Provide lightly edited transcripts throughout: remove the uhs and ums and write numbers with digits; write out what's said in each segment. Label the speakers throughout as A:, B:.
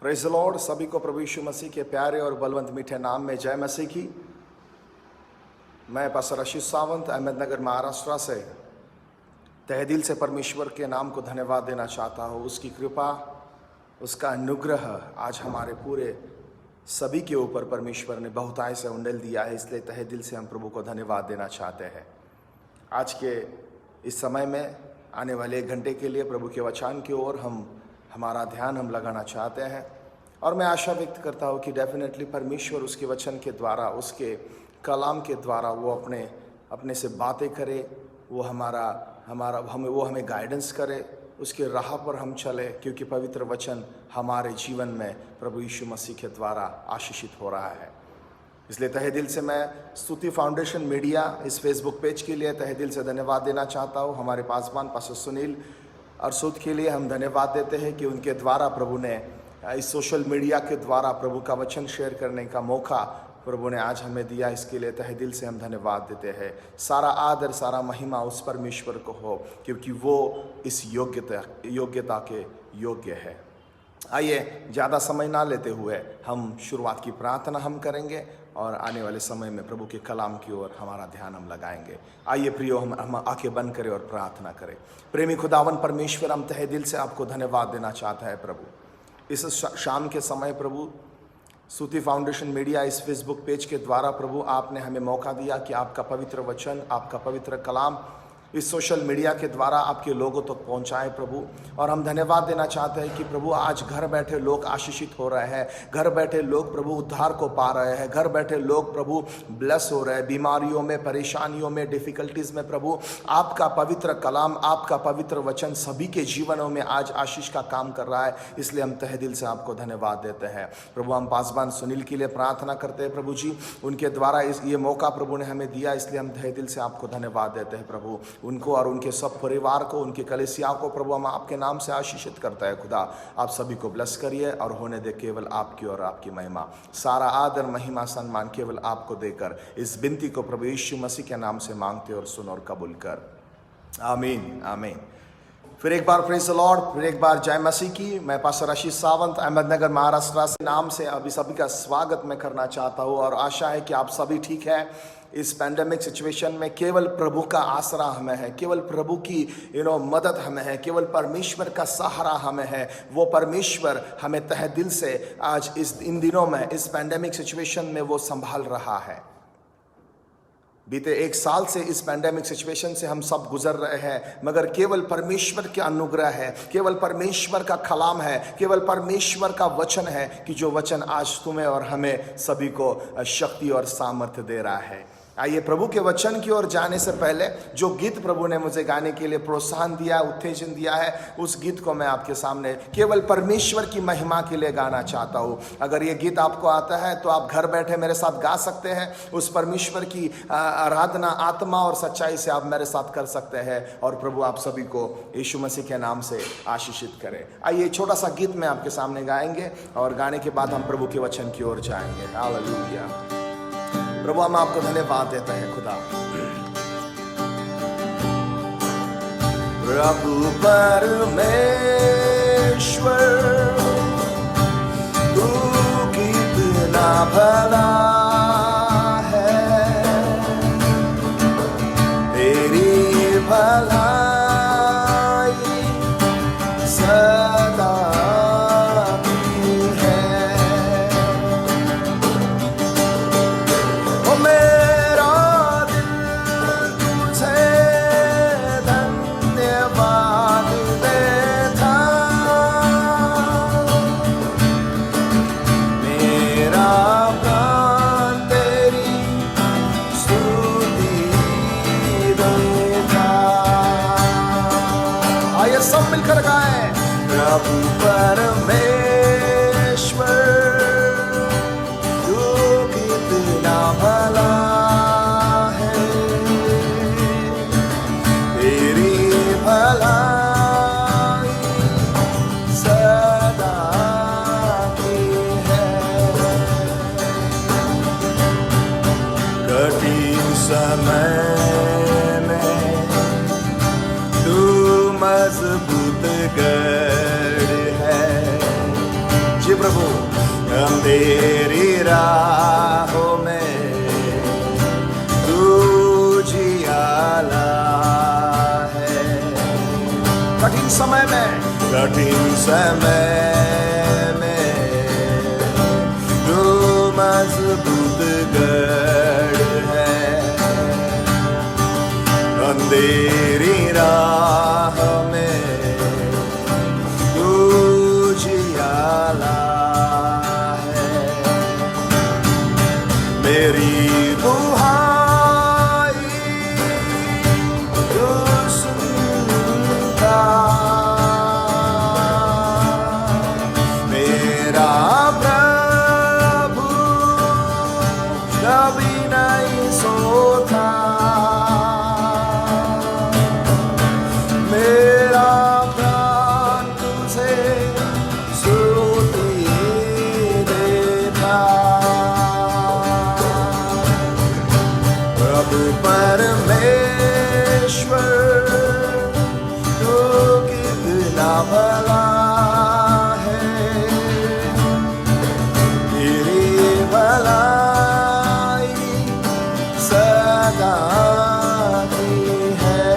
A: Praise the Lord. सभी को प्रभु यीशु मसीह के प्यारे और बलवंत मीठे नाम में जय मसीह की। मैं पास्टर आशीष सावंत अहमदनगर महाराष्ट्र से तहे दिल से परमेश्वर के नाम को धन्यवाद देना चाहता हूँ। उसकी कृपा, उसका अनुग्रह आज हमारे पूरे सभी के ऊपर परमेश्वर ने बहुतायत से उंडेल दिया है, इसलिए तहे दिल से हम प्रभु को धन्यवाद देना चाहते हैं। आज के इस समय में आने वाले 1 घंटे के लिए प्रभु के वचन की ओर हमारा ध्यान हम लगाना चाहते हैं और मैं आशा व्यक्त करता हूँ कि डेफिनेटली परमेश्वर उसके वचन के द्वारा, उसके कलाम के द्वारा वो अपने से बातें करे, वो हमें गाइडेंस करे, उसके राह पर हम चले, क्योंकि पवित्र वचन हमारे जीवन में प्रभु यीशु मसीह के द्वारा आशीषित हो रहा है। इसलिए तहे दिल से मैं स्तुति फाउंडेशन मीडिया इस फेसबुक पेज के लिए तहे दिल से धन्यवाद देना चाहता हूँ। हमारे पासवान पास्टर सुनील अरसूद के लिए हम धन्यवाद देते हैं कि उनके द्वारा प्रभु ने इस सोशल मीडिया के द्वारा प्रभु का वचन शेयर करने का मौका प्रभु ने आज हमें दिया। इसके लिए तहे दिल से हम धन्यवाद देते हैं। सारा आदर, सारा महिमा उस परमेश्वर को हो, क्योंकि वो इस योग्यता के योग्य है। आइए ज़्यादा समय ना लेते हुए हम शुरुआत की प्रार्थना हम करेंगे और आने वाले समय में प्रभु के कलाम की ओर हमारा ध्यान हम लगाएंगे। आइए प्रियो, हम आंखें बंद करें और प्रार्थना करें। प्रेमी खुदावन परमेश्वर, हम तहे दिल से आपको धन्यवाद देना चाहता है प्रभु। इस शाम के समय प्रभु स्तुति फाउंडेशन मीडिया इस फेसबुक पेज के द्वारा प्रभु आपने हमें मौका दिया कि आपका पवित्र वचन, आपका पवित्र कलाम इस सोशल मीडिया के द्वारा आपके लोगों तक पहुंचाए प्रभु। और हम धन्यवाद देना चाहते हैं कि प्रभु आज घर बैठे लोग आशीषित हो रहे हैं, घर बैठे लोग प्रभु उद्धार को पा रहे हैं, घर बैठे लोग प्रभु ब्लेस हो रहे हैं। बीमारियों में, परेशानियों में, डिफिकल्टीज में प्रभु आपका पवित्र कलाम, आपका पवित्र वचन सभी के जीवनों में आज आशीष का काम कर रहा है। इसलिए हम तहे दिल से आपको धन्यवाद देते हैं प्रभु। हम पासवान सुनील के लिए प्रार्थना करते हैं प्रभु जी, उनके द्वारा ये मौका प्रभु ने हमें दिया, इसलिए हम तहे दिल से आपको धन्यवाद देते हैं प्रभु। उनको और उनके सब परिवार को, उनके कलीसिया को प्रभु हम आपके नाम से आशीषित करता है। खुदा आप सभी को ब्लेस करिए और होने दे केवल आपकी और आपकी महिमा। सारा आदर, महिमा, सम्मान केवल आपको देकर इस विनती को प्रभु यीशु मसीह के नाम से मांगते और सुन और कबूल कर। आमीन, आमीन। फिर एक बार प्रेज़ द लॉर्ड, फिर एक बार जय मसीह की। मैं पास्टर आशीष सावंत अहमदनगर महाराष्ट्र से नाम से अभी सभी का स्वागत मैं करना चाहता हूँ और आशा है कि आप सभी ठीक है। इस पैंडेमिक सिचुएशन में केवल प्रभु का आसरा हमें है, केवल प्रभु की मदद हमें है, केवल परमेश्वर का सहारा हमें है। वो परमेश्वर हमें तहे दिल से आज इन दिनों में इस पैंडेमिक सिचुएशन में वो संभाल रहा है। बीते 1 साल से इस पैंडेमिक सिचुएशन से हम सब गुजर रहे हैं, मगर केवल परमेश्वर के अनुग्रह है, केवल परमेश्वर का कलाम है, केवल परमेश्वर का वचन है कि जो वचन आज तुम्हें और हमें सभी को शक्ति और सामर्थ्य दे रहा है। आइए प्रभु के वचन की ओर जाने से पहले जो गीत प्रभु ने मुझे गाने के लिए प्रोत्साहन दिया, उत्तेजन दिया है, उस गीत को मैं आपके सामने केवल परमेश्वर की महिमा के लिए गाना चाहता हूँ। अगर ये गीत आपको आता है तो आप घर बैठे मेरे साथ गा सकते हैं। उस परमेश्वर की आराधना आत्मा और सच्चाई से आप मेरे साथ कर सकते हैं और प्रभु आप सभी को यीशु मसीह के नाम से आशीषित करें। आइए छोटा सा गीत में आपके सामने गाएंगे और गाने के बाद हम प्रभु के वचन की ओर जाएंगे। हालेलुया। प्रभु हम आपको धन्यवाद देते हैं खुदा। प्रभु परमेश्वर तू कितना भला है, तेरी भलाई सदा प्रभु परमेश्वर तू कितना भला है, तेरी भलाई सदा की है। कठिन समय में तू मजबूत गढ़ है। जी प्रभु, तेरी राहों में तू जियाला है। कठिन समय में तू मजबूत गढ़ है। अंधेरी राह में तू जियाला है। मेरी दुहाई तू सुनता, मेरा प्रभु कभी नहीं सोता। मेरा प्राण तुझे स्तुति देता। प्रभु परमेश्वर तू कितना भला है। तेरी भलाई सदा की है।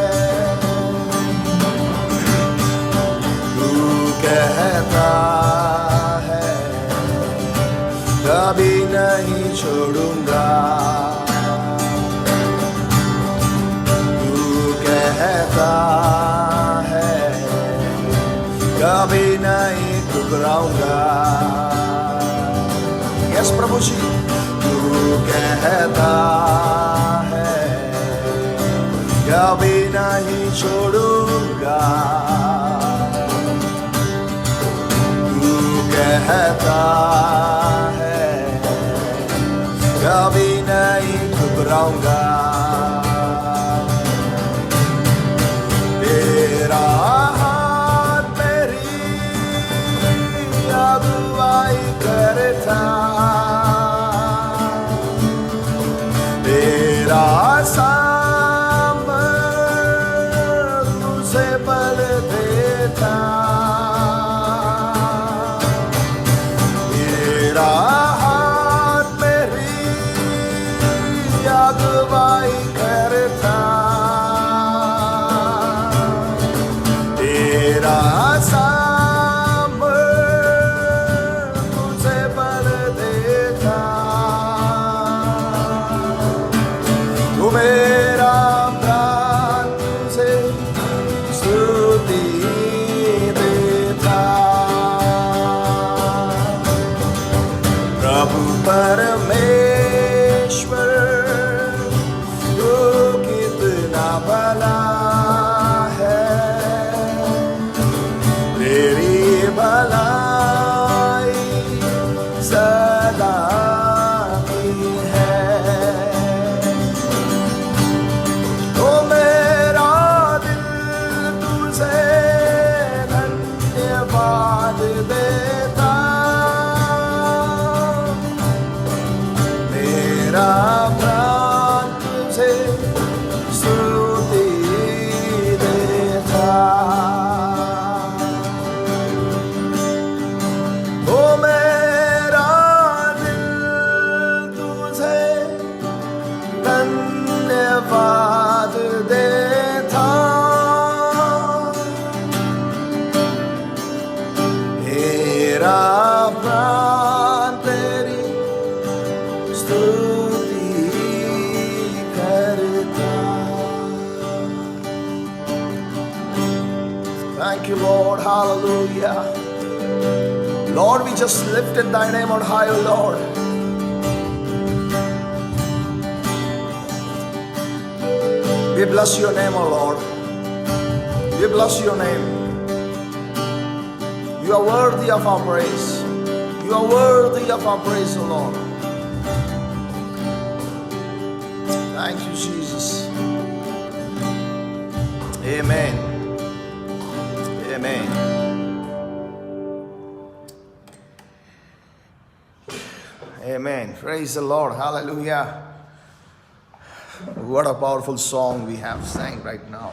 A: तू कहता है कभी नहीं छोड़ूंगा। तू कहता है कभी नहीं ठुकराऊंगा। यस प्रभु जी, तू कहता है कभी नहीं छोड़ूंगा। तू कहता है कभी नहीं ठुकराऊंगा। तेरा हाथ मेरी अगुवाई करता। तेरा सामर्थ मुझे बल देता। तेरा हाथ मेरी अगुवाई करता। तेरा सामर्थ मुझे बल देता। तू मेरा प्राण तुझे स्तुति देता। प्रभु परमेश्वर तू कितना भला है। तेरी भलाई सदा की है। ओ मेरा दिल तुझे धन्यवाद देता। मेरा प्राण तुझे स्तुति देता। ओ मेरा दिल तुझे धन्यवाद देता। मेरा प्राण तेरी स्तुति करता। Thank you, Lord. Hallelujah. Lord, we just lifted thy name on high, O Lord. We bless your name, O Lord. We bless your name. You are worthy of our praise. You are worthy of our praise, O Lord. Thank you, Jesus. Amen. Amen. Amen. Praise the Lord. Hallelujah. What a powerful song we have sang right now.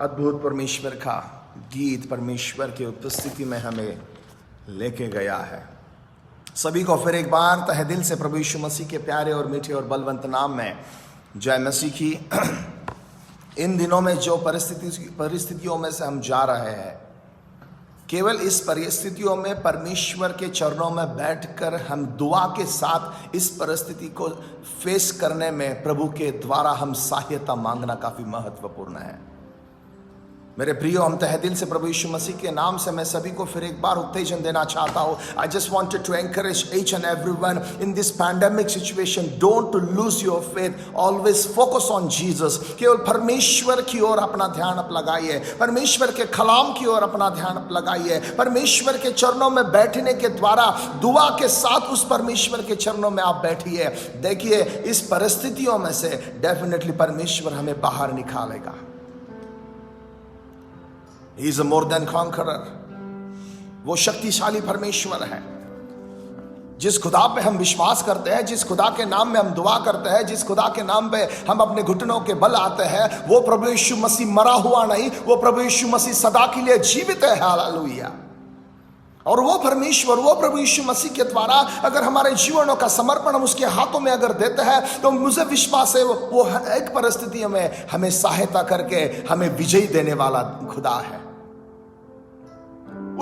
A: अद्भुत परमेश्वर का गीत परमेश्वर की उपस्थिति में हमें लेके गया है। सभी को फिर एक बार तहे दिल से प्रभु यीशु मसीह के प्यारे और मीठे और बलवंत नाम में जय मसीह की। इन दिनों में जो परिस्थितियों में से हम जा रहे हैं, केवल इस परिस्थितियों में परमेश्वर के चरणों में बैठकर हम दुआ के साथ इस परिस्थिति को फेस करने में प्रभु के द्वारा हम सहायता मांगना काफी महत्वपूर्ण है। मेरे प्रियो, हम तहे दिल से प्रभु यीशु मसीह के नाम से मैं सभी को फिर एक बार उत्तेजन देना चाहता हूँ। I just wanted to encourage each and everyone in this pandemic situation, don't to lose your faith, always focus on Jesus. केवल परमेश्वर की ओर अपना ध्यान आप लगाइए, परमेश्वर के कलाम की ओर अपना ध्यान आप लगाइए, परमेश्वर के चरणों में बैठने के द्वारा दुआ के साथ उस परमेश्वर के चरणों में आप बैठिए। देखिए, इस परिस्थितियों में से डेफिनेटली परमेश्वर हमें बाहर निकालेगा। He is a more than conqueror। वो शक्तिशाली परमेश्वर है। जिस खुदा पे हम विश्वास करते हैं, जिस खुदा के नाम में हम दुआ करते हैं, जिस खुदा के नाम पे हम अपने घुटनों के बल आते हैं, वो प्रभु यीशु मसीह मरा हुआ नहीं, वो प्रभु यीशु मसीह सदा के लिए जीवित है। हालेलुया। और वो परमेश्वर, वो प्रभु यीशु मसीह के द्वारा अगर हमारे जीवनों का समर्पण हम उसके हाथों में अगर देते हैं, तो मुझे विश्वास है वो हर एक परिस्थिति में हमें सहायता करके हमें विजयी देने वाला खुदा है।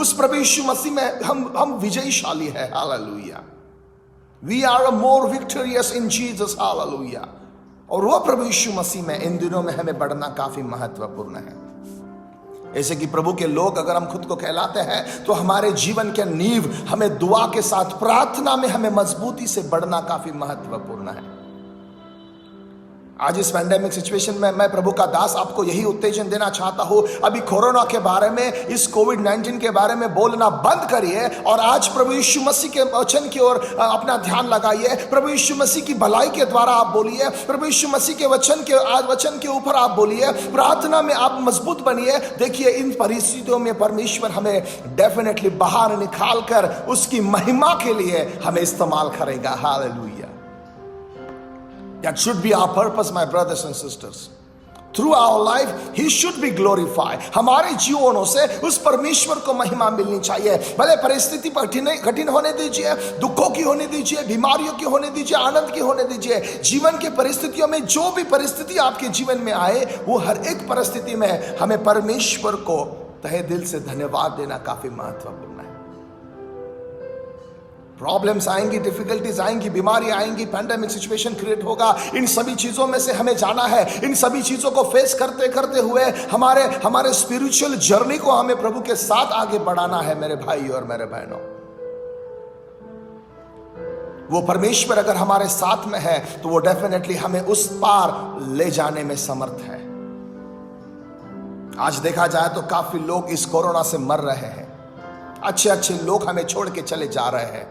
A: उस प्रभु यीशु मसीह में हम विजयशाली है। Hallelujah. We are more victorious in Jesus. Hallelujah. और वो प्रभु यीशु मसीह में इन दिनों में हमें बढ़ना काफी महत्वपूर्ण है। ऐसे कि प्रभु के लोग अगर हम खुद को कहलाते हैं, तो हमारे जीवन के नींव हमें दुआ के साथ प्रार्थना में हमें मजबूती से बढ़ना काफी महत्वपूर्ण है। आज इस पैंडेमिक सिचुएशन में मैं प्रभु का दास आपको यही उत्तेजन देना चाहता हूं। अभी कोरोना के बारे में, इस कोविड-19 के बारे में बोलना बंद करिए और आज प्रभु यीशु मसीह के वचन की ओर अपना ध्यान लगाइए। प्रभु यीशु मसीह की भलाई के द्वारा आप बोलिए, प्रभु यीशु मसीह के वचन के ऊपर आप बोलिए, प्रार्थना में आप मजबूत बनिए। देखिए, इन परिस्थितियों में परमेश्वर हमें डेफिनेटली बाहर निकाल कर उसकी महिमा के लिए हमें इस्तेमाल करेगा। Hallelujah. That should be our purpose, my brothers and sisters. Through our life, He should be glorified. हमारे जीवनों से उस परमेश्वर को महिमा मिलनी चाहिए। भले परिस्थिति कठिन होने दीजिए, दुखों की होने दीजिए, बीमारियों की होने दीजिए, आनंद की होने दीजिए। जीवन के परिस्थितियों में जो भी परिस्थिति आपके जीवन में आए, वो हर एक परिस्थिति में हमें परमेश्वर को तहे दिल से धन्यवाद देना काफी महत्वपूर्ण है। प्रॉब्लम्स आएंगी, डिफिकल्टीज आएंगी, बीमारी आएंगी, पैंडेमिक सिचुएशन क्रिएट होगा। इन सभी चीजों में से हमें जाना है। इन सभी चीजों को फेस करते करते हुए हमारे स्पिरिचुअल जर्नी को हमें प्रभु के साथ आगे बढ़ाना है। मेरे भाई और मेरे बहनों, वो परमेश्वर अगर हमारे साथ में है, तो वो डेफिनेटली हमें उस पार ले जाने में समर्थ है। आज देखा जाए तो काफी लोग इस कोरोना से मर रहे हैं। अच्छे लोग हमें छोड़ के चले जा रहे हैं।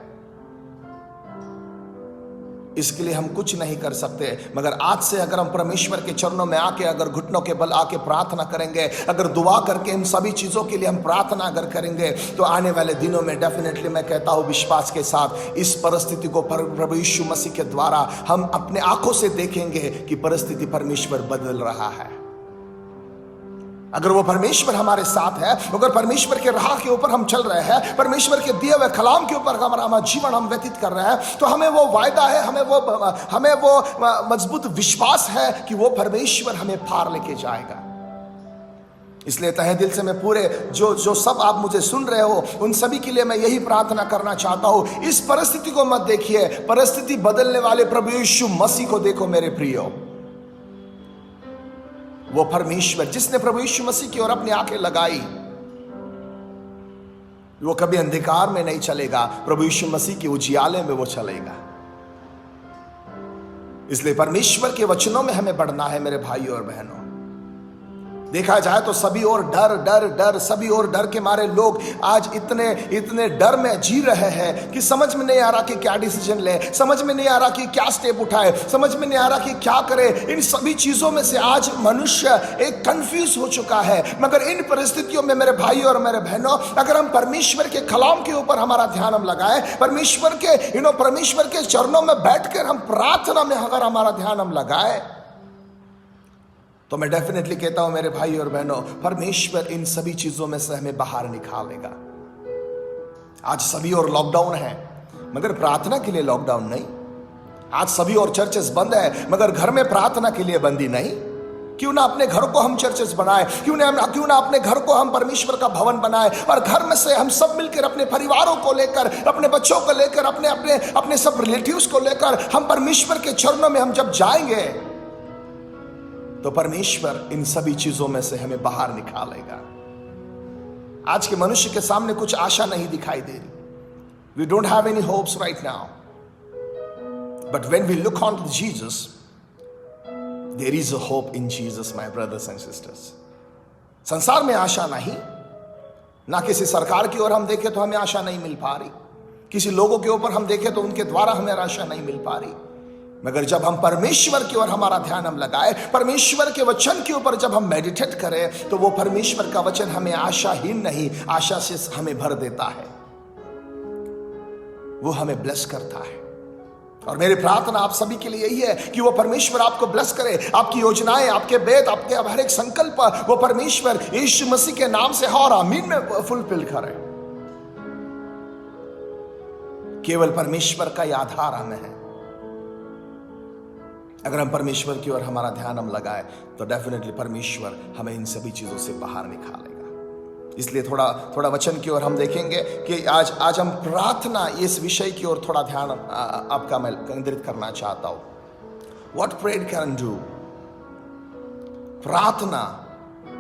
A: इसके लिए हम कुछ नहीं कर सकते, मगर आज से अगर हम परमेश्वर के चरणों में आके अगर घुटनों के बल आके प्रार्थना करेंगे, अगर दुआ करके इन सभी चीजों के लिए हम प्रार्थना अगर करेंगे, तो आने वाले दिनों में डेफिनेटली मैं कहता हूं विश्वास के साथ इस परिस्थिति को प्रभु यीशु मसीह के द्वारा हम अपने आंखों से देखेंगे कि परिस्थिति परमेश्वर बदल रहा है। अगर वो परमेश्वर हमारे साथ है, अगर परमेश्वर के राह के ऊपर हम चल रहे हैं, परमेश्वर के दिए हुए कलाम के ऊपर हमारा जीवन हम व्यतीत कर रहे हैं, तो हमें वो वायदा है, हमें वो मजबूत विश्वास है कि वो परमेश्वर हमें पार लेके जाएगा। इसलिए तहे दिल से मैं पूरे जो सब आप मुझे सुन रहे हो, उन सभी के लिए मैं यही प्रार्थना करना चाहता हूं। इस परिस्थिति को मत देखिए, परिस्थिति बदलने वाले प्रभु यीशु मसीह को देखो। मेरे प्रियो, वो परमेश्वर जिसने प्रभु यीशु मसीह की ओर अपनी आंखें लगाई, वो कभी अंधकार में नहीं चलेगा, प्रभु यीशु मसीह के उजियाले में वो चलेगा। इसलिए परमेश्वर के वचनों में हमें बढ़ना है। मेरे भाई और बहनों, देखा जाए तो सभी और डर सभी और डर के मारे लोग आज इतने डर में जी रहे हैं कि समझ में नहीं आ रहा कि क्या डिसीजन ले, समझ में नहीं आ रहा कि क्या स्टेप उठाए, समझ में नहीं आ रहा कि क्या करे। इन सभी चीजों में से आज मनुष्य एक कंफ्यूज हो चुका है। मगर इन परिस्थितियों में मेरे भाई और मेरे बहनों, अगर हम परमेश्वर के कलाम के ऊपर हमारा ध्यान हम लगाए, परमेश्वर के चरणों में बैठकर हम प्रार्थना में अगर हमारा ध्यान हम लगाए, तो मैं डेफिनेटली कहता हूं मेरे भाई और बहनों, परमेश्वर इन सभी चीजों में से हमें बाहर निकालेगा। आज सभी और लॉकडाउन है, मगर प्रार्थना के लिए लॉकडाउन नहीं। आज सभी और चर्चेस बंद है, मगर घर में प्रार्थना के लिए बंदी नहीं। क्यों ना अपने घर को हम चर्चेस बनाए, क्यों ना अपने घर को हम परमेश्वर का भवन बनाए, और घर में से हम सब मिलकर अपने परिवारों को लेकर, अपने बच्चों को लेकर, अपने सब रिलेटिव्स को लेकर हम परमेश्वर के चरणों में हम जब जाएंगे तो परमेश्वर इन सभी चीजों में से हमें बाहर निकालेगा। आज के मनुष्य के सामने कुछ आशा नहीं दिखाई दे रही। We don't have any hopes right now. But when we look on to Jesus, there is a hope in Jesus, my brothers and sisters. संसार में आशा नहीं, ना किसी सरकार की ओर हम देखें तो हमें आशा नहीं मिल पा रही, किसी लोगों के ऊपर हम देखें तो उनके द्वारा हमें आशा नहीं मिल पा रही। मगर जब हम परमेश्वर की ओर हमारा ध्यान हम लगाए, परमेश्वर के वचन के ऊपर जब हम मेडिटेट करें, तो वो परमेश्वर का वचन हमें आशाहीन नहीं, आशा से हमें भर देता है, वो हमें ब्लेस करता है। और मेरी प्रार्थना आप सभी के लिए यही है कि वो परमेश्वर आपको ब्लेस करे, आपकी योजनाएं, आपके वेद, आपके हर एक संकल्प वो परमेश्वर यीशु मसीह के नाम से और आमीन में फुलफिल करे। केवल परमेश्वर का ही आधार हमें है। अगर हम परमेश्वर की ओर हमारा ध्यान हम लगाए तो डेफिनेटली परमेश्वर हमें इन सभी चीजों से बाहर निकालेगा। इसलिए थोड़ा वचन की ओर हम देखेंगे कि आज हम प्रार्थना, इस विषय की ओर थोड़ा ध्यान आपका मैं केंद्रित करना चाहता हूं। What prayer can do. प्रार्थना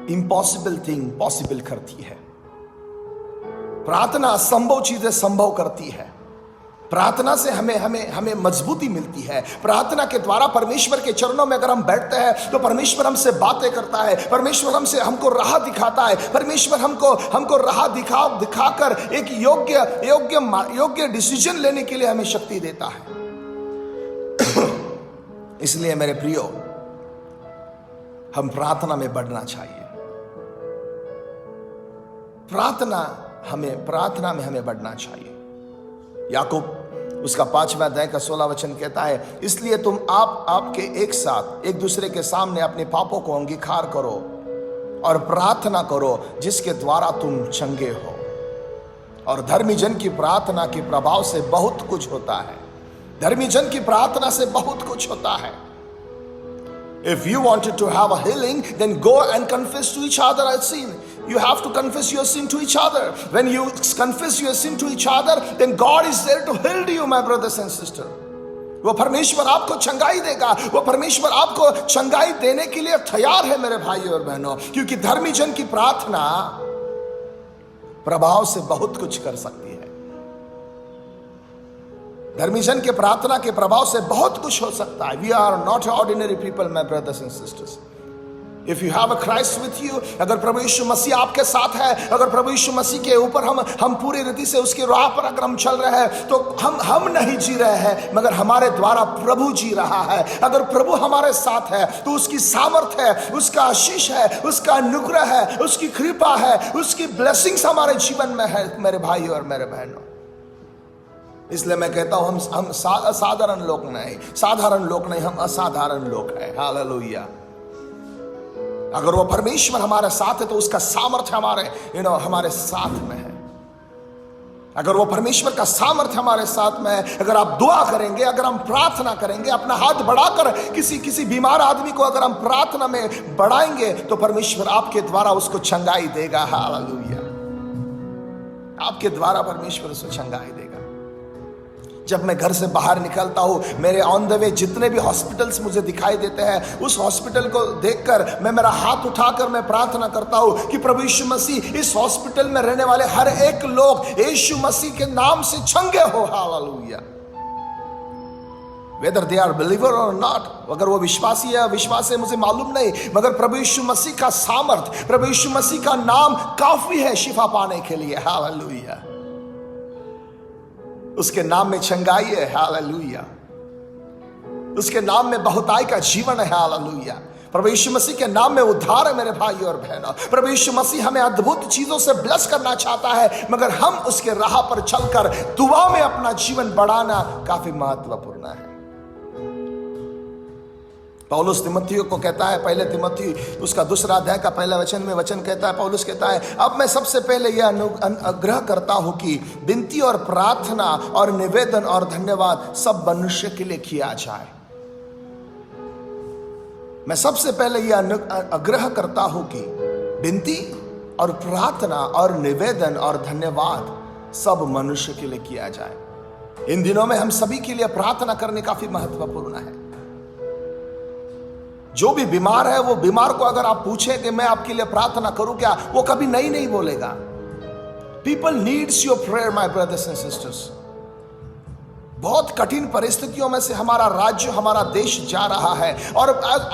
A: इम्पॉसिबल थिंग पॉसिबल करती है। प्रार्थना असंभव चीजें संभव करती है। प्रार्थना से हमें मजबूती मिलती है। प्रार्थना के द्वारा परमेश्वर के चरणों में अगर हम बैठते हैं तो परमेश्वर हमसे बातें करता है, परमेश्वर हमको राह दिखाता है, परमेश्वर हमको राह दिखाकर एक योग्य डिसीजन लेने के लिए हमें शक्ति देता है। इसलिए मेरे प्रियो, हम प्रार्थना में बढ़ना चाहिए। प्रार्थना में हमें बढ़ना चाहिए। याकूब उसका 5वां अध्याय का 16 वचन कहता है, इसलिए तुम आपके एक साथ एक दूसरे के सामने अपने पापों को अंगीकार करो और प्रार्थना करो, जिसके द्वारा तुम चंगे हो। और धर्मी जन की प्रार्थना के प्रभाव से बहुत कुछ होता है। धर्मी जन की प्रार्थना से बहुत कुछ होता है। If you wanted to have a healing, then go and confess to each other your sin. You have to confess your sin to each other. When you confess your sin to each other, then God is there to heal you, my brothers and sisters. वो परमेश्वर आपको चंगाई देगा। वो परमेश्वर आपको चंगाई देने के लिए तैयार है मेरे भाइयों और बहनों, क्योंकि धर्मी जन की प्रार्थना प्रभाव से बहुत कुछ कर सकती है। धर्मी जन के प्रार्थना के प्रभाव से बहुत कुछ हो सकता है। We are not ordinary people, my brothers and sisters. If you have a Christ with you, अगर प्रभु यीशु मसीह आपके साथ है, अगर प्रभु यीशु मसीह के ऊपर हम पूरी रीति से उसके राह पर अगर हम चल रहे हैं, तो हम नहीं जी रहे हैं, मगर हमारे द्वारा प्रभु जी रहा है। अगर प्रभु हमारे साथ है तो उसकी सामर्थ है, उसका आशीष है, उसका अनुग्रह है, उसकी कृपा है, उसकी ब्लेसिंग्स हमारे जीवन में है मेरे भाइयों और मेरे बहनों। इसलिए मैं कहता हूं हम साधारण लोग नहीं, हम असाधारण लोग हैं। हालेलुया। अगर वो परमेश्वर हमारे साथ है तो उसका सामर्थ्य हमारे साथ में है। अगर वो परमेश्वर का सामर्थ्य हमारे साथ में है, अगर आप दुआ करेंगे, अगर हम प्रार्थना करेंगे, अपना हाथ बढ़ाकर किसी बीमार आदमी को अगर हम प्रार्थना में बढ़ाएंगे, तो परमेश्वर आपके द्वारा उसको चंगाई देगा। हालेलुया। आपके द्वारा परमेश्वर उसको चंगाई देगा। जब मैं घर से बाहर निकलता हूँ, मेरे ऑन द वे जितने भी हॉस्पिटल्स मुझे दिखाई देते हैं, उस हॉस्पिटल को देखकर मैं मेरा हाथ उठाकर मैं प्रार्थना करता हूँ कि प्रभु यीशु मसीह इस हॉस्पिटल में रहने वाले हर एक लोग यीशु मसीह के नाम से चंगे हो। Hallelujah. Whether they are believer or not, अगर वो विश्वासी है विश्वास है मुझे मालूम नहीं, मगर प्रभु यीशु मसीह का सामर्थ, प्रभु यीशु मसीह का नाम काफी है शिफा पाने के लिए। हालेलुया। उसके नाम में चंगाई है। हालेलुया। उसके नाम में बहुताई का जीवन है। हालेलुया। प्रभु यीशु मसीह के नाम में उद्धार है मेरे भाइयों और बहनों। प्रभु यीशु मसीह हमें अद्भुत चीजों से ब्लेस करना चाहता है, मगर हम उसके राह पर चलकर दुआ में अपना जीवन बढ़ाना काफी महत्वपूर्ण है। पौलुस तिमोथियो को कहता है, पहले तिमोथी उसका 2 अध्याय का पहला वचन में वचन कहता है, पौलुस कहता है, अब मैं सबसे पहले यह अनुग्रह करता हूं कि विनती और प्रार्थना और निवेदन और धन्यवाद सब मनुष्य के लिए किया जाए। मैं सबसे पहले यह आग्रह करता हूं कि विनती और प्रार्थना और निवेदन और धन्यवाद सब मनुष्य के लिए किया जाए। इन दिनों में हम सभी के लिए प्रार्थना करनी काफी महत्वपूर्ण है। जो भी बीमार है, वो बीमार को अगर आप पूछें कि मैं आपके लिए प्रार्थना करूं क्या, वो कभी नहीं बोलेगा। People needs your prayer my brothers and sisters. बहुत कठिन परिस्थितियों में से हमारा राज्य, हमारा देश जा रहा है, और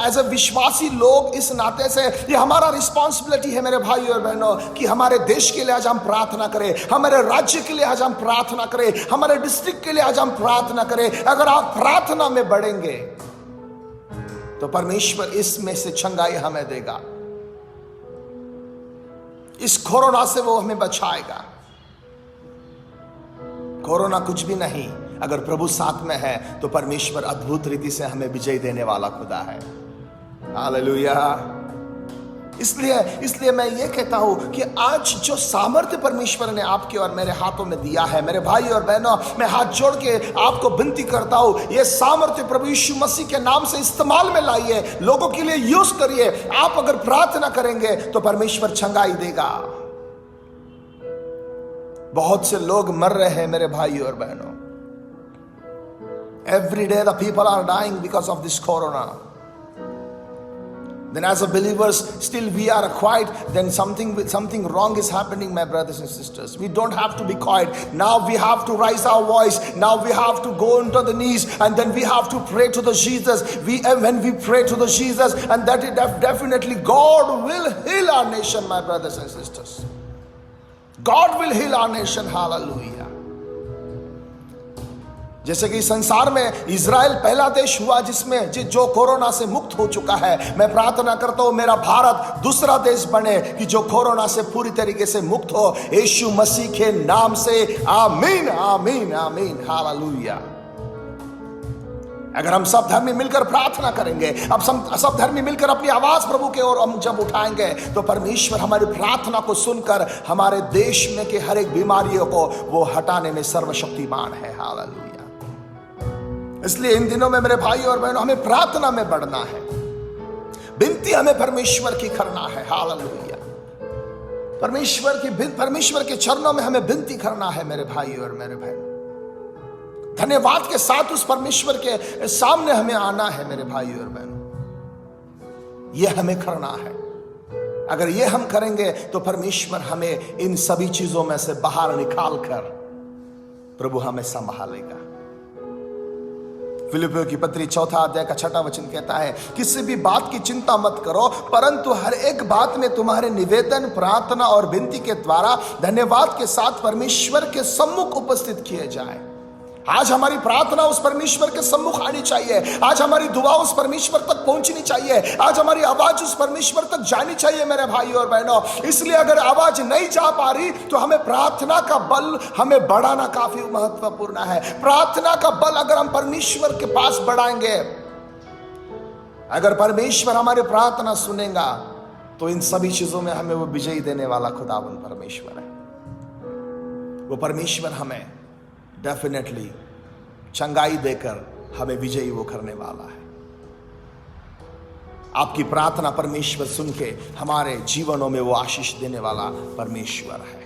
A: एज ए विश्वासी लोग इस नाते से ये हमारा रिस्पॉन्सिबिलिटी है मेरे भाई और बहनों कि हमारे देश के लिए आज हम प्रार्थना करें, हमारे राज्य के लिए आज हम प्रार्थना करें, हमारे डिस्ट्रिक्ट के लिए आज हम प्रार्थना करें। अगर आप प्रार्थना में बढ़ेंगे तो परमेश्वर इसमें से चंगाई हमें देगा, इस कोरोना से वो हमें बचाएगा। कोरोना कुछ भी नहीं, अगर प्रभु साथ में है तो परमेश्वर अद्भुत रीति से हमें विजय देने वाला खुदा है। हालेलुया। इसलिए मैं ये कहता हूं कि आज जो सामर्थ्य परमेश्वर ने आपके और मेरे हाथों में दिया है, मेरे भाई और बहनों, मैं हाथ जोड़ के आपको विनती करता हूं, ये सामर्थ्य प्रभु यीशु मसीह के नाम से इस्तेमाल में लाइए, लोगों के लिए यूज करिए। आप अगर प्रार्थना करेंगे तो परमेश्वर चंगाई देगा। बहुत से लोग मर रहे हैं मेरे भाई और बहनों। Every day the people are dying because of this corona. Then as a believers, still we are quiet, then something wrong is happening, my brothers and sisters. We don't have to be quiet. Now we have to raise our voice. Now we have to go into the knees, and then we have to pray to the Jesus. When we pray to the Jesus, and that is definitely God will heal our nation, my brothers and sisters. God will heal our nation. Hallelujah. जैसे कि संसार में Israel पहला देश हुआ जिसमें जो corona से मुक्त हो चुका है। मैं प्रार्थना करता हूं मेरा भारत दूसरा देश बने कि जो कोरोना से पूरी तरीके से मुक्त हो, यीशु मसीह के नाम से। आमीन, आमीन, आमीन, हालेलुया। अगर हम सब धर्मी मिलकर प्रार्थना करेंगे, अब सब धर्मी मिलकर अपनी आवाज प्रभु के ओर हम जब उठाएंगे, तो परमेश्वर हमारी प्रार्थना को सुनकर हमारे देश में के हर एक बीमारियों को वो हटाने में सर्वशक्तिमान है। हालेलुया। इसलिए इन दिनों में मेरे भाई और बहनों, हमें प्रार्थना में बढ़ना है, विनती हमें परमेश्वर की करना है। हालेलुया। परमेश्वर के चरणों में हमें विनती करना है मेरे भाई और मेरे बहन। धन्यवाद के साथ उस परमेश्वर के सामने हमें आना है मेरे भाई और बहन। यह हमें करना है। अगर यह हम करेंगे तो परमेश्वर हमें इन सभी चीजों में से बाहर निकाल कर प्रभु हमें संभालेगा। फिलिपियों की पत्री 4 अध्याय का 6 वचन कहता है, किसी भी बात की चिंता मत करो, परंतु हर एक बात में तुम्हारे निवेदन, प्रार्थना और विनती के द्वारा धन्यवाद के साथ परमेश्वर के सम्मुख उपस्थित किए जाए। आज हमारी प्रार्थना उस परमेश्वर के सम्मुख आनी चाहिए। आज हमारी दुआ उस परमेश्वर तक पहुंचनी चाहिए। आज हमारी आवाज उस परमेश्वर तक जानी चाहिए मेरे भाई और बहनों। इसलिए अगर आवाज नहीं जा पा रही तो हमें प्रार्थना का बल हमें बढ़ाना काफी महत्वपूर्ण है। प्रार्थना का बल अगर हम परमेश्वर के पास बढ़ाएंगे, अगर परमेश्वर हमारी प्रार्थना सुनेगा, तो इन सभी चीजों में हमें वो विजयी देने वाला खुदावन परमेश्वर है। वो परमेश्वर हमें डेफिनेटली चंगाई देकर हमें विजयी वो करने वाला है। आपकी प्रार्थना परमेश्वर सुन के हमारे जीवनों में वो आशीष देने वाला परमेश्वर है।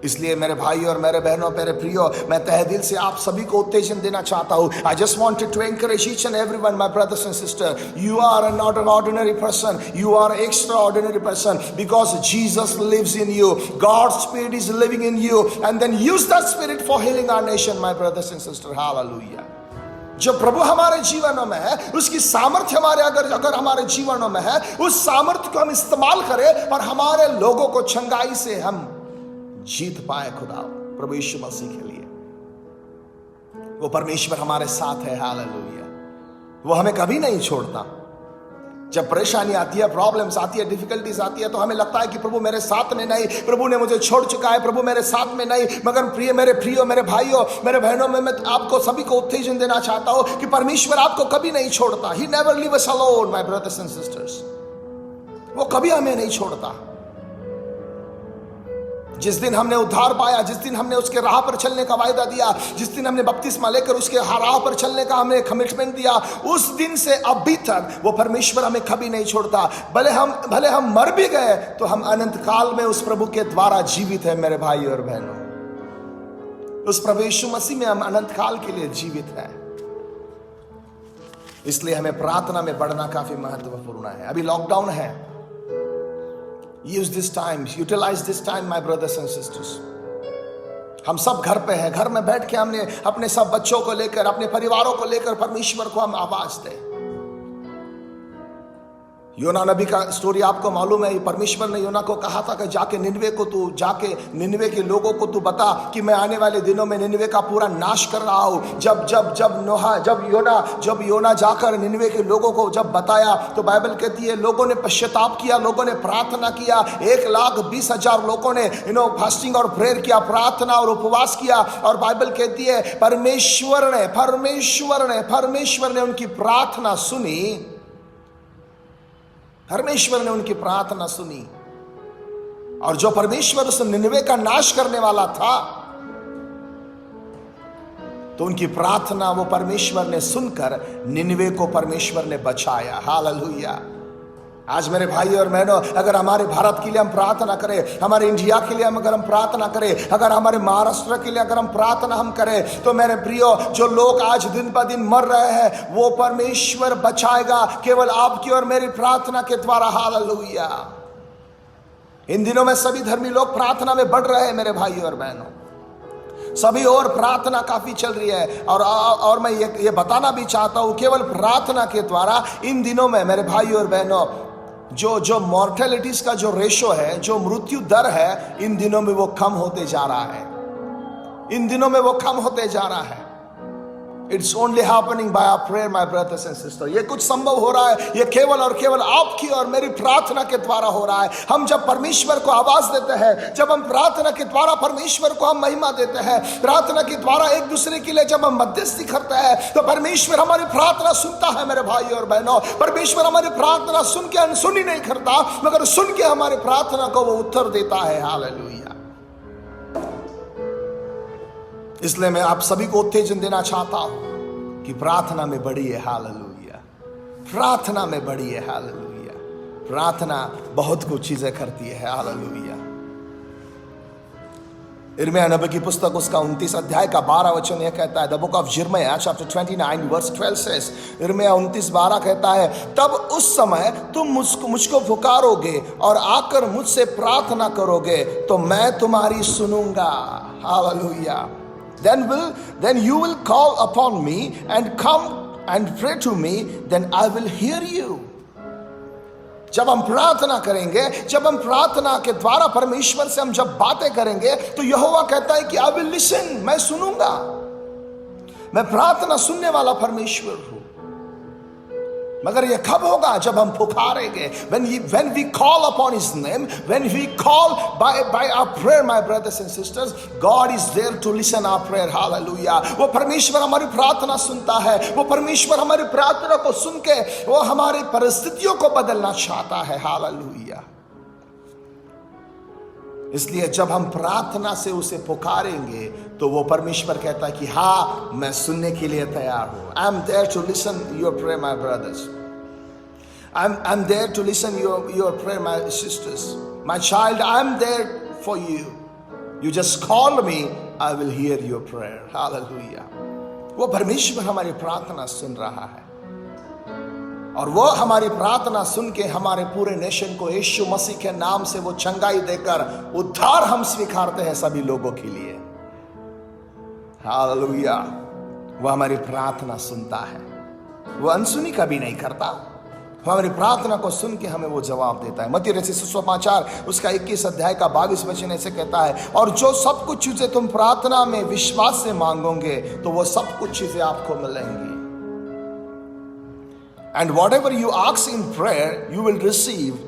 A: इसलिए मेरे भाई और मेरे बहनों, मेरे प्रियो, मैं तहे दिल से आप सभी को उत्तेजन देना चाहता हूं। I just wanted to encourage each and everyone, my brothers and sisters. You are not an ordinary person. You are an extraordinary person because Jesus lives in you. God's Spirit is living in you. And then use that Spirit for healing our nation, my brothers and sisters. Hallelujah. जो प्रभु हमारे जीवनों में है, उसकी सामर्थ्य हमारे अगर हमारे जीवनों में है, उस सामर्थ्य को हम इस्तेमाल करें और हमारे लोगों को चंगाई से हम जीत पाए खुदा प्रभु यीशु मसीह के लिए। वो परमेश्वर हमारे साथ है। हालेलुया। वो हमें कभी नहीं छोड़ता। जब परेशानी आती है, प्रॉब्लम्स आती है, डिफिकल्टीज आती है, तो हमें लगता है कि प्रभु मेरे साथ में नहीं, प्रभु ने मुझे छोड़ चुका है, प्रभु मेरे साथ में नहीं। मगर प्रियो मेरे भाइयों, मेरे बहनों में मैं आपको सभी को उत्तेजन देना चाहता हूं कि परमेश्वर आपको कभी नहीं छोड़ता। He never leave us alone my brothers and sisters. वो कभी हमें नहीं छोड़ता। जिस दिन हमने उद्धार पाया, जिस दिन हमने उसके राह पर चलने का वायदा दिया, जिस दिन हमने बपतिस्मा लेकर उसके राह पर चलने का हमने कमिटमेंट दिया, उस दिन से अभी तक वो परमेश्वर हमें कभी नहीं छोड़ता। भले हम मर भी गए तो हम अनंत काल में उस प्रभु के द्वारा जीवित है मेरे भाई और बहनों। उस प्रभु यीशु मसीह में हम अनंत काल के लिए जीवित है। इसलिए हमें प्रार्थना में बढ़ना काफी महत्वपूर्ण है। अभी लॉकडाउन है। Use this time, utilize this time, my brothers and sisters. हम सब घर पे हैं, घर में बैठ के हमने अपने सब बच्चों को लेकर, अपने परिवारों को लेकर परमेश्वर को हम आवाज दें। योना नबी का स्टोरी आपको मालूम है। परमेश्वर ने योना को कहा था कि जाके निनवे के लोगों को तू बता कि मैं आने वाले दिनों में निनवे का पूरा नाश कर रहा हूं। जब योना जाकर निनवे के लोगों को जब बताया तो बाइबल कहती है लोगों ने पश्चाताप किया, लोगों ने प्रार्थना किया। 1,20,000 लोगों ने फास्टिंग और प्रेयर किया, प्रार्थना और उपवास किया। और बाइबल कहती है परमेश्वर ने उनकी प्रार्थना सुनी। परमेश्वर ने उनकी प्रार्थना सुनी। और जो परमेश्वर उस निनवे का नाश करने वाला था, तो उनकी प्रार्थना वो परमेश्वर ने सुनकर निनवे को परमेश्वर ने बचाया। हालेलुया। आज मेरे भाई और बहनों, अगर हमारे भारत के लिए हम प्रार्थना करें, हमारे इंडिया के लिए अगर हम प्रार्थना करें, अगर हमारे महाराष्ट्र के लिए अगर हम प्रार्थना हम करें, तो मेरे प्रियो, जो लोग आज दिन ब दिन मर रहे हैं वो परमेश्वर बचाएगा केवल आपकी और मेरी प्रार्थना के द्वारा। हालेलुया। इन दिनों में सभी धर्मी लोग प्रार्थना में बढ़ रहे हैं मेरे भाई और बहनों। सभी और प्रार्थना काफी चल रही है। और मैं ये बताना भी चाहता हूं, केवल प्रार्थना के द्वारा इन दिनों में मेरे भाई और बहनों जो मॉर्टेलिटीज का जो रेशो है, जो मृत्यु दर है, इन दिनों में वो कम होते जा रहा है। इन दिनों में वो कम होते जा रहा है। It's only happening by our prayer my brothers and sister. ये कुछ संभव हो रहा है, ये केवल और केवल आपकी और मेरी प्रार्थना के द्वारा हो रहा है। हम जब परमेश्वर को आवाज देते हैं, जब हम प्रार्थना के द्वारा परमेश्वर को हम महिमा देते हैं, प्रार्थना के द्वारा एक दूसरे के लिए जब हम मध्यस्थी करते हैं, तो परमेश्वर हमारी प्रार्थना सुनता है मेरे भाई और बहनों। परमेश्वर हमारी प्रार्थना सुन के अनसुनी नहीं करता, मगर सुन के हमारी प्रार्थना को वो उत्तर देता है। हालेलुया। इसलिए मैं आप सभी को उत्तेजन देना चाहता हूं कि प्रार्थना में बढ़िए। हालेलुया। प्रार्थना में बढ़िए। हालेलुया। प्रार्थना बहुत कुछ चीजें करती है। हालेलुया। यिर्मयाह नबी की पुस्तक उसका 29 अध्याय का 12 वचन यह कहता है, द बुक ऑफ यिर्मयाह चैप्टर 29 वर्स 12 says, यिर्मयाह 29:12 कहता है, तब उस समय तुम मुझको पुकारोगे और आकर मुझसे प्रार्थना करोगे तो मैं तुम्हारी सुनूंगा। Hallelujah. Then you will call upon me and come and pray to me, then I will hear you. जब हम प्रार्थना करेंगे, जब हम प्रार्थना के द्वारा परमेश्वर से हम जब बातें करेंगे, तो यहोवा कहता है कि I will listen, मैं सुनूंगा। मैं प्रार्थना सुनने वाला परमेश्वर हूं। मगर यह कब होगा? जब हम पुकारेंगे। When we call upon His name, when we call by our prayer, my brothers and sisters, God is there to listen our prayer. Hallelujah. वो परमेश्वर हमारी प्रार्थना सुनता है। वो परमेश्वर हमारी प्रार्थना को सुन के वो हमारी परिस्थितियों को बदलना चाहता है। हालेलुया। इसलिए जब हम प्रार्थना से उसे पुकारेंगे तो वो परमेश्वर कहता है कि हाँ, मैं सुनने के लिए तैयार हूं। I am there to listen your prayer my brothers. I am there to listen your prayer my sisters. My child, I am there for you. You just call me, I will hear your prayer. Hallelujah. वो परमेश्वर हमारी प्रार्थना सुन रहा है और वो हमारी प्रार्थना सुन के हमारे पूरे नेशन को यीशु मसीह के नाम से वो चंगाई देकर उद्धार हम स्वीकारते हैं सभी लोगों के लिए। हालेलुया। वो हमारी प्रार्थना सुनता है, वो अनसुनी कभी नहीं करता। वो हमारी प्रार्थना को सुन के हमें वो जवाब देता है। मत्ती रचित सुसमाचार उसका 21 अध्याय का 22 वचन ऐसे कहता है, और जो सब कुछ चीजें तुम प्रार्थना में विश्वास से मांगोगे तो वो सब कुछ चीजें आपको मिलेंगी। And whatever you ask in prayer, you will receive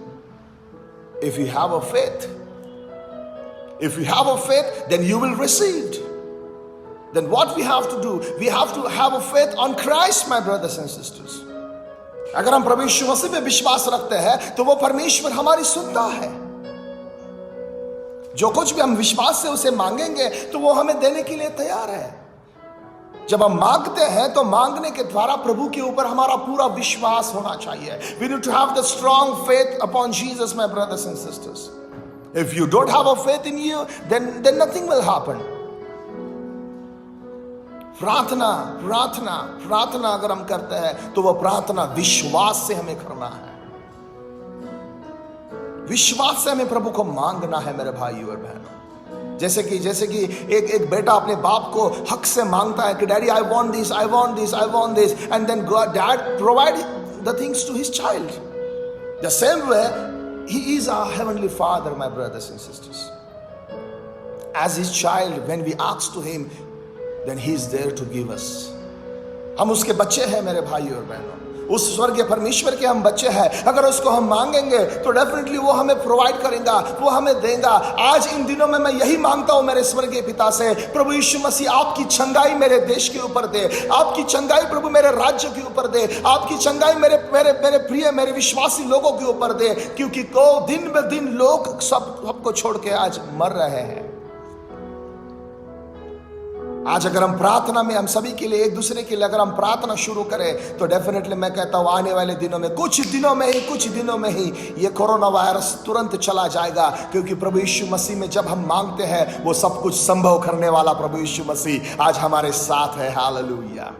A: if you have a faith. If you have a faith, then you will receive. Then what we have to do? We have to have a faith on Christ, my brothers and sisters. अगर हम प्रभु यीशु मसीह में विश्वास रखते हैं तो वो परमेश्वर हमारी सुनता है। जो कुछ भी हम विश्वास से उसे मांगेंगे तो वो हमें देने के लिए तैयार है। जब हम मांगते हैं तो मांगने के द्वारा प्रभु के ऊपर हमारा पूरा विश्वास होना चाहिए। We need to have the strong faith upon Jesus, my brothers and sisters. If you don't have a faith in you, then nothing will happen. प्रार्थना प्रार्थना प्रार्थना अगर हम करते हैं तो वह प्रार्थना विश्वास से हमें करना है। विश्वास से हमें प्रभु को मांगना है मेरे भाइयों और बहनों। जैसे कि एक बेटा अपने बाप को हक से मांगता है कि daddy I want this, I want this, I want this, and then dad provide the things to his child. The same way he is our heavenly Father, my brothers and sisters. As his child, when we ask to him, then he is there to give us. हम उसके बच्चे हैं मेरे भाइयों और बहनों। उस स्वर्गीय परमेश्वर के हम बच्चे हैं। अगर उसको हम मांगेंगे तो डेफिनेटली वो हमें प्रोवाइड करेगा, वो हमें देगा। आज इन दिनों में मैं यही मांगता हूं मेरे स्वर्गीय पिता से, प्रभु यीशु मसीह आपकी चंगाई मेरे देश के ऊपर दे, आपकी चंगाई प्रभु मेरे राज्य के ऊपर दे, आपकी चंगाई मेरे प्रिय मेरे विश्वासी लोगों के ऊपर दे, क्योंकि को दिन ब दिन लोग सबको छोड़ के आज मर रहे हैं। आज अगर हम प्रार्थना में हम सभी के लिए एक दूसरे के लिए अगर हम प्रार्थना शुरू करें तो डेफिनेटली मैं कहता हूं आने वाले दिनों में कुछ दिनों में ही ये कोरोना वायरस तुरंत चला जाएगा, क्योंकि प्रभु यीशु मसीह में जब हम मांगते हैं वो सब कुछ संभव करने वाला प्रभु यीशु मसीह आज हमारे साथ है। Hallelujah.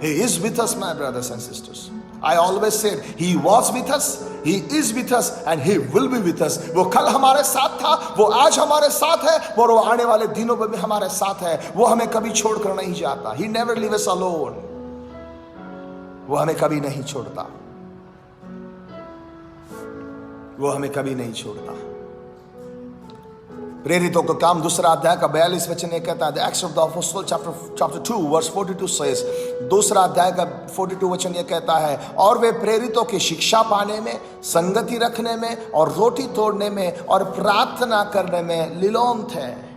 A: He is with us, my brothers and sisters. I always said he was with us, he is with us and he will be with us. वो कल हमारे साथ था, वो आज हमारे साथ है और वो आने वाले दिनों में भी हमारे साथ है। वो हमें कभी छोड़कर नहीं जाता। He never leaves us alone. वो हमें कभी नहीं छोड़ता, वो हमें कभी नहीं छोड़ता। प्रेरितों का काम दूसरा अध्याय का 42 वचन ये कहता है, Acts of the apostle chapter 2 verse 42 says, दूसरा अध्याय का 42 वचन ये कहता है, और वे प्रेरितों की शिक्षा पाने में, संगति रखने में और रोटी तोड़ने में और प्रार्थना करने में लीलोम थे।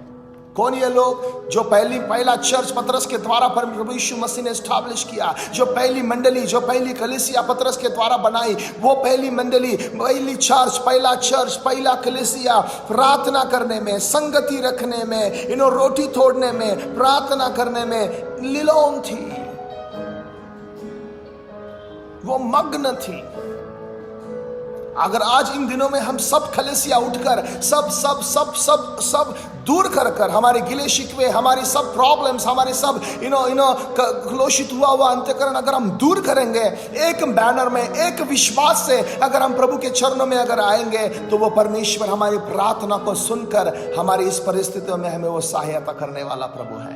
A: कौन ये लोग? जो पहला चर्च पतरस के द्वारा प्रभु यीशु मसीह ने एस्टैब्लिश किया, जो पहली मंडली, जो पहली कलीसिया पतरस के द्वारा बनाई, वो पहली मंडली, पहली चर्च, पहला कलीसिया प्रार्थना करने में, संगति रखने में, रोटी तोड़ने में, प्रार्थना करने में लीलोम थी। वो मग्न थी। अगर आज इन दिनों में हम सब कलीसिया उठकर सब दूर कर हमारे गिले शिकवे, हमारी सब प्रॉब्लम्स, हमारे सब क्लोषित हुआ अंतःकरण अगर हम दूर करेंगे, एक बैनर में, एक विश्वास से अगर हम प्रभु के चरणों में अगर आएंगे, तो वो परमेश्वर हमारी प्रार्थना को सुनकर हमारी इस परिस्थितियों में हमें वो सहायता करने वाला प्रभु है।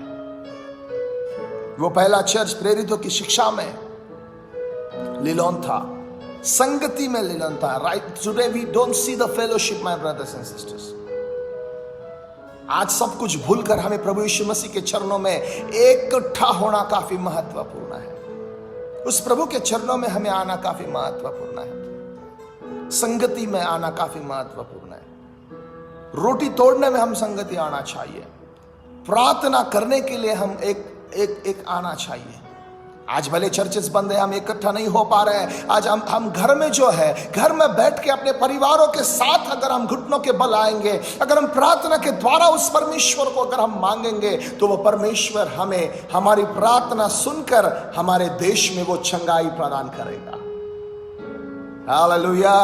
A: वो पहला चर्च प्रेरितों की शिक्षा में लीलोम था, संगति में लीन था। Right today we don't see the fellowship, my brothers and sisters. आज सब कुछ भूलकर हमें प्रभु यीशु मसीह के चरणों में इकट्ठा होना काफी महत्वपूर्ण है। उस प्रभु के चरणों में हमें आना काफी महत्वपूर्ण है। संगति में आना काफी महत्वपूर्ण है। रोटी तोड़ने में हम संगति आना चाहिए। प्रार्थना करने के लिए हम एक आना चाहिए। आज भले चर्चेस बंद है, हम इकट्ठा नहीं हो पा रहे हैं। आज हम घर में जो है, घर में बैठ के अपने परिवारों के साथ अगर हम घुटनों के बल आएंगे, अगर हम प्रार्थना के द्वारा उस परमेश्वर को अगर हम मांगेंगे, तो वो परमेश्वर हमें हमारी प्रार्थना सुनकर हमारे देश में वो चंगाई प्रदान करेगा। हालेलुया,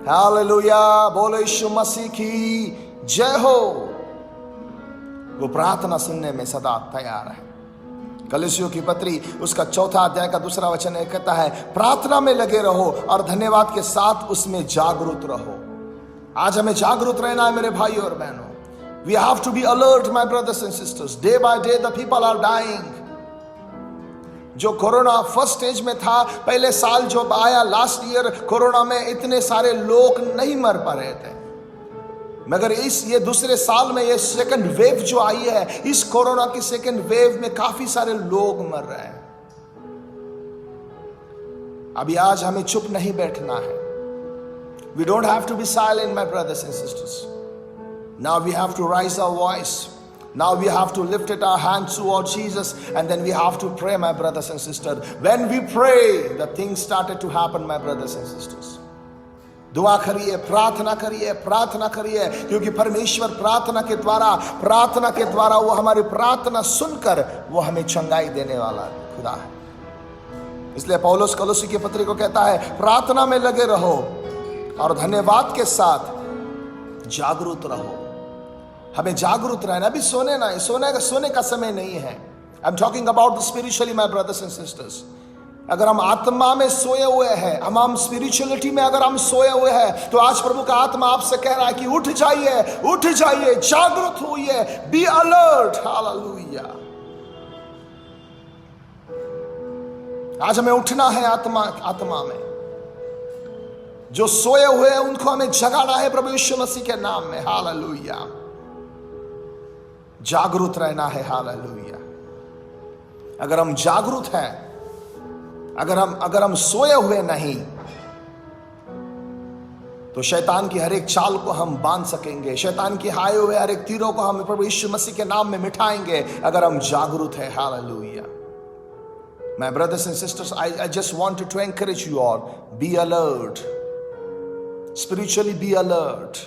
A: हालेलुया, बोलो यीशु मसीह की जय हो। वो प्रार्थना सुनने में सदा तैयार है। कलीसियों की पत्री उसका 4 अध्याय का 2 वचन कहता है, प्रार्थना में लगे रहो और धन्यवाद के साथ उसमें जागरूक रहो। आज हमें जागरूक रहना है मेरे भाइयों और बहनों। We have to be alert my brothers and sisters. Day by day the people are dying. जो कोरोना फर्स्ट स्टेज में था, पहले साल जो आया लास्ट ईयर, कोरोना में इतने सारे लोग नहीं मर पा रहे थे, मगर ये दूसरे साल में ये सेकंड वेव जो आई है, इस कोरोना की सेकंड वेव में काफी सारे लोग मर रहे हैं। अभी आज हमें चुप नहीं बैठना है. We don't have to be silent, my brothers and sisters. Now we have to raise our voice. Now we have to lift it our hands toward Jesus, and then we have to pray, my brothers and sisters. When we pray, the things started to happen, my brothers and sisters. दुआ करिए, प्रार्थना करिए, प्रार्थना करिए, क्योंकि परमेश्वर प्रार्थना के द्वारा वो हमारी प्रार्थना सुनकर वो हमें चंगाई देने वाला खुदा है. इसलिए पौलुस कलोसी के पत्री को कहता है, प्रार्थना में लगे रहो और धन्यवाद के साथ जागरूक रहो. हमें जागरूक रहना, अभी सोने ना, सोने का समय नहीं है. I am talking about the spiritually, my brothers and sisters. अगर हम आत्मा में सोए हुए हैं, हम स्पिरिचुअलिटी में अगर हम सोए हुए हैं, तो आज प्रभु का आत्मा आपसे कह रहा है कि उठ जाइए, उठ जाइए, जागरूक होइए, बी अलर्ट. हालेलुया. आज हमें उठना है आत्मा में. जो सोए हुए हैं उनको हमें जगाना है प्रभु यीशु मसीह के नाम में. हालेलुया. जागरूक रहना है. हालेलुया. अगर हम जागरूक हैं, अगर हम सोए हुए नहीं, तो शैतान की हर एक चाल को हम बांध सकेंगे. शैतान की हाए हुए हर एक तीरों को हम प्रभु यीशु मसीह के नाम में मिटाएंगे अगर हम जागरूक हैं. Hallelujah. My brothers and sisters, I just wanted to encourage you all, be alert. Spiritually be alert.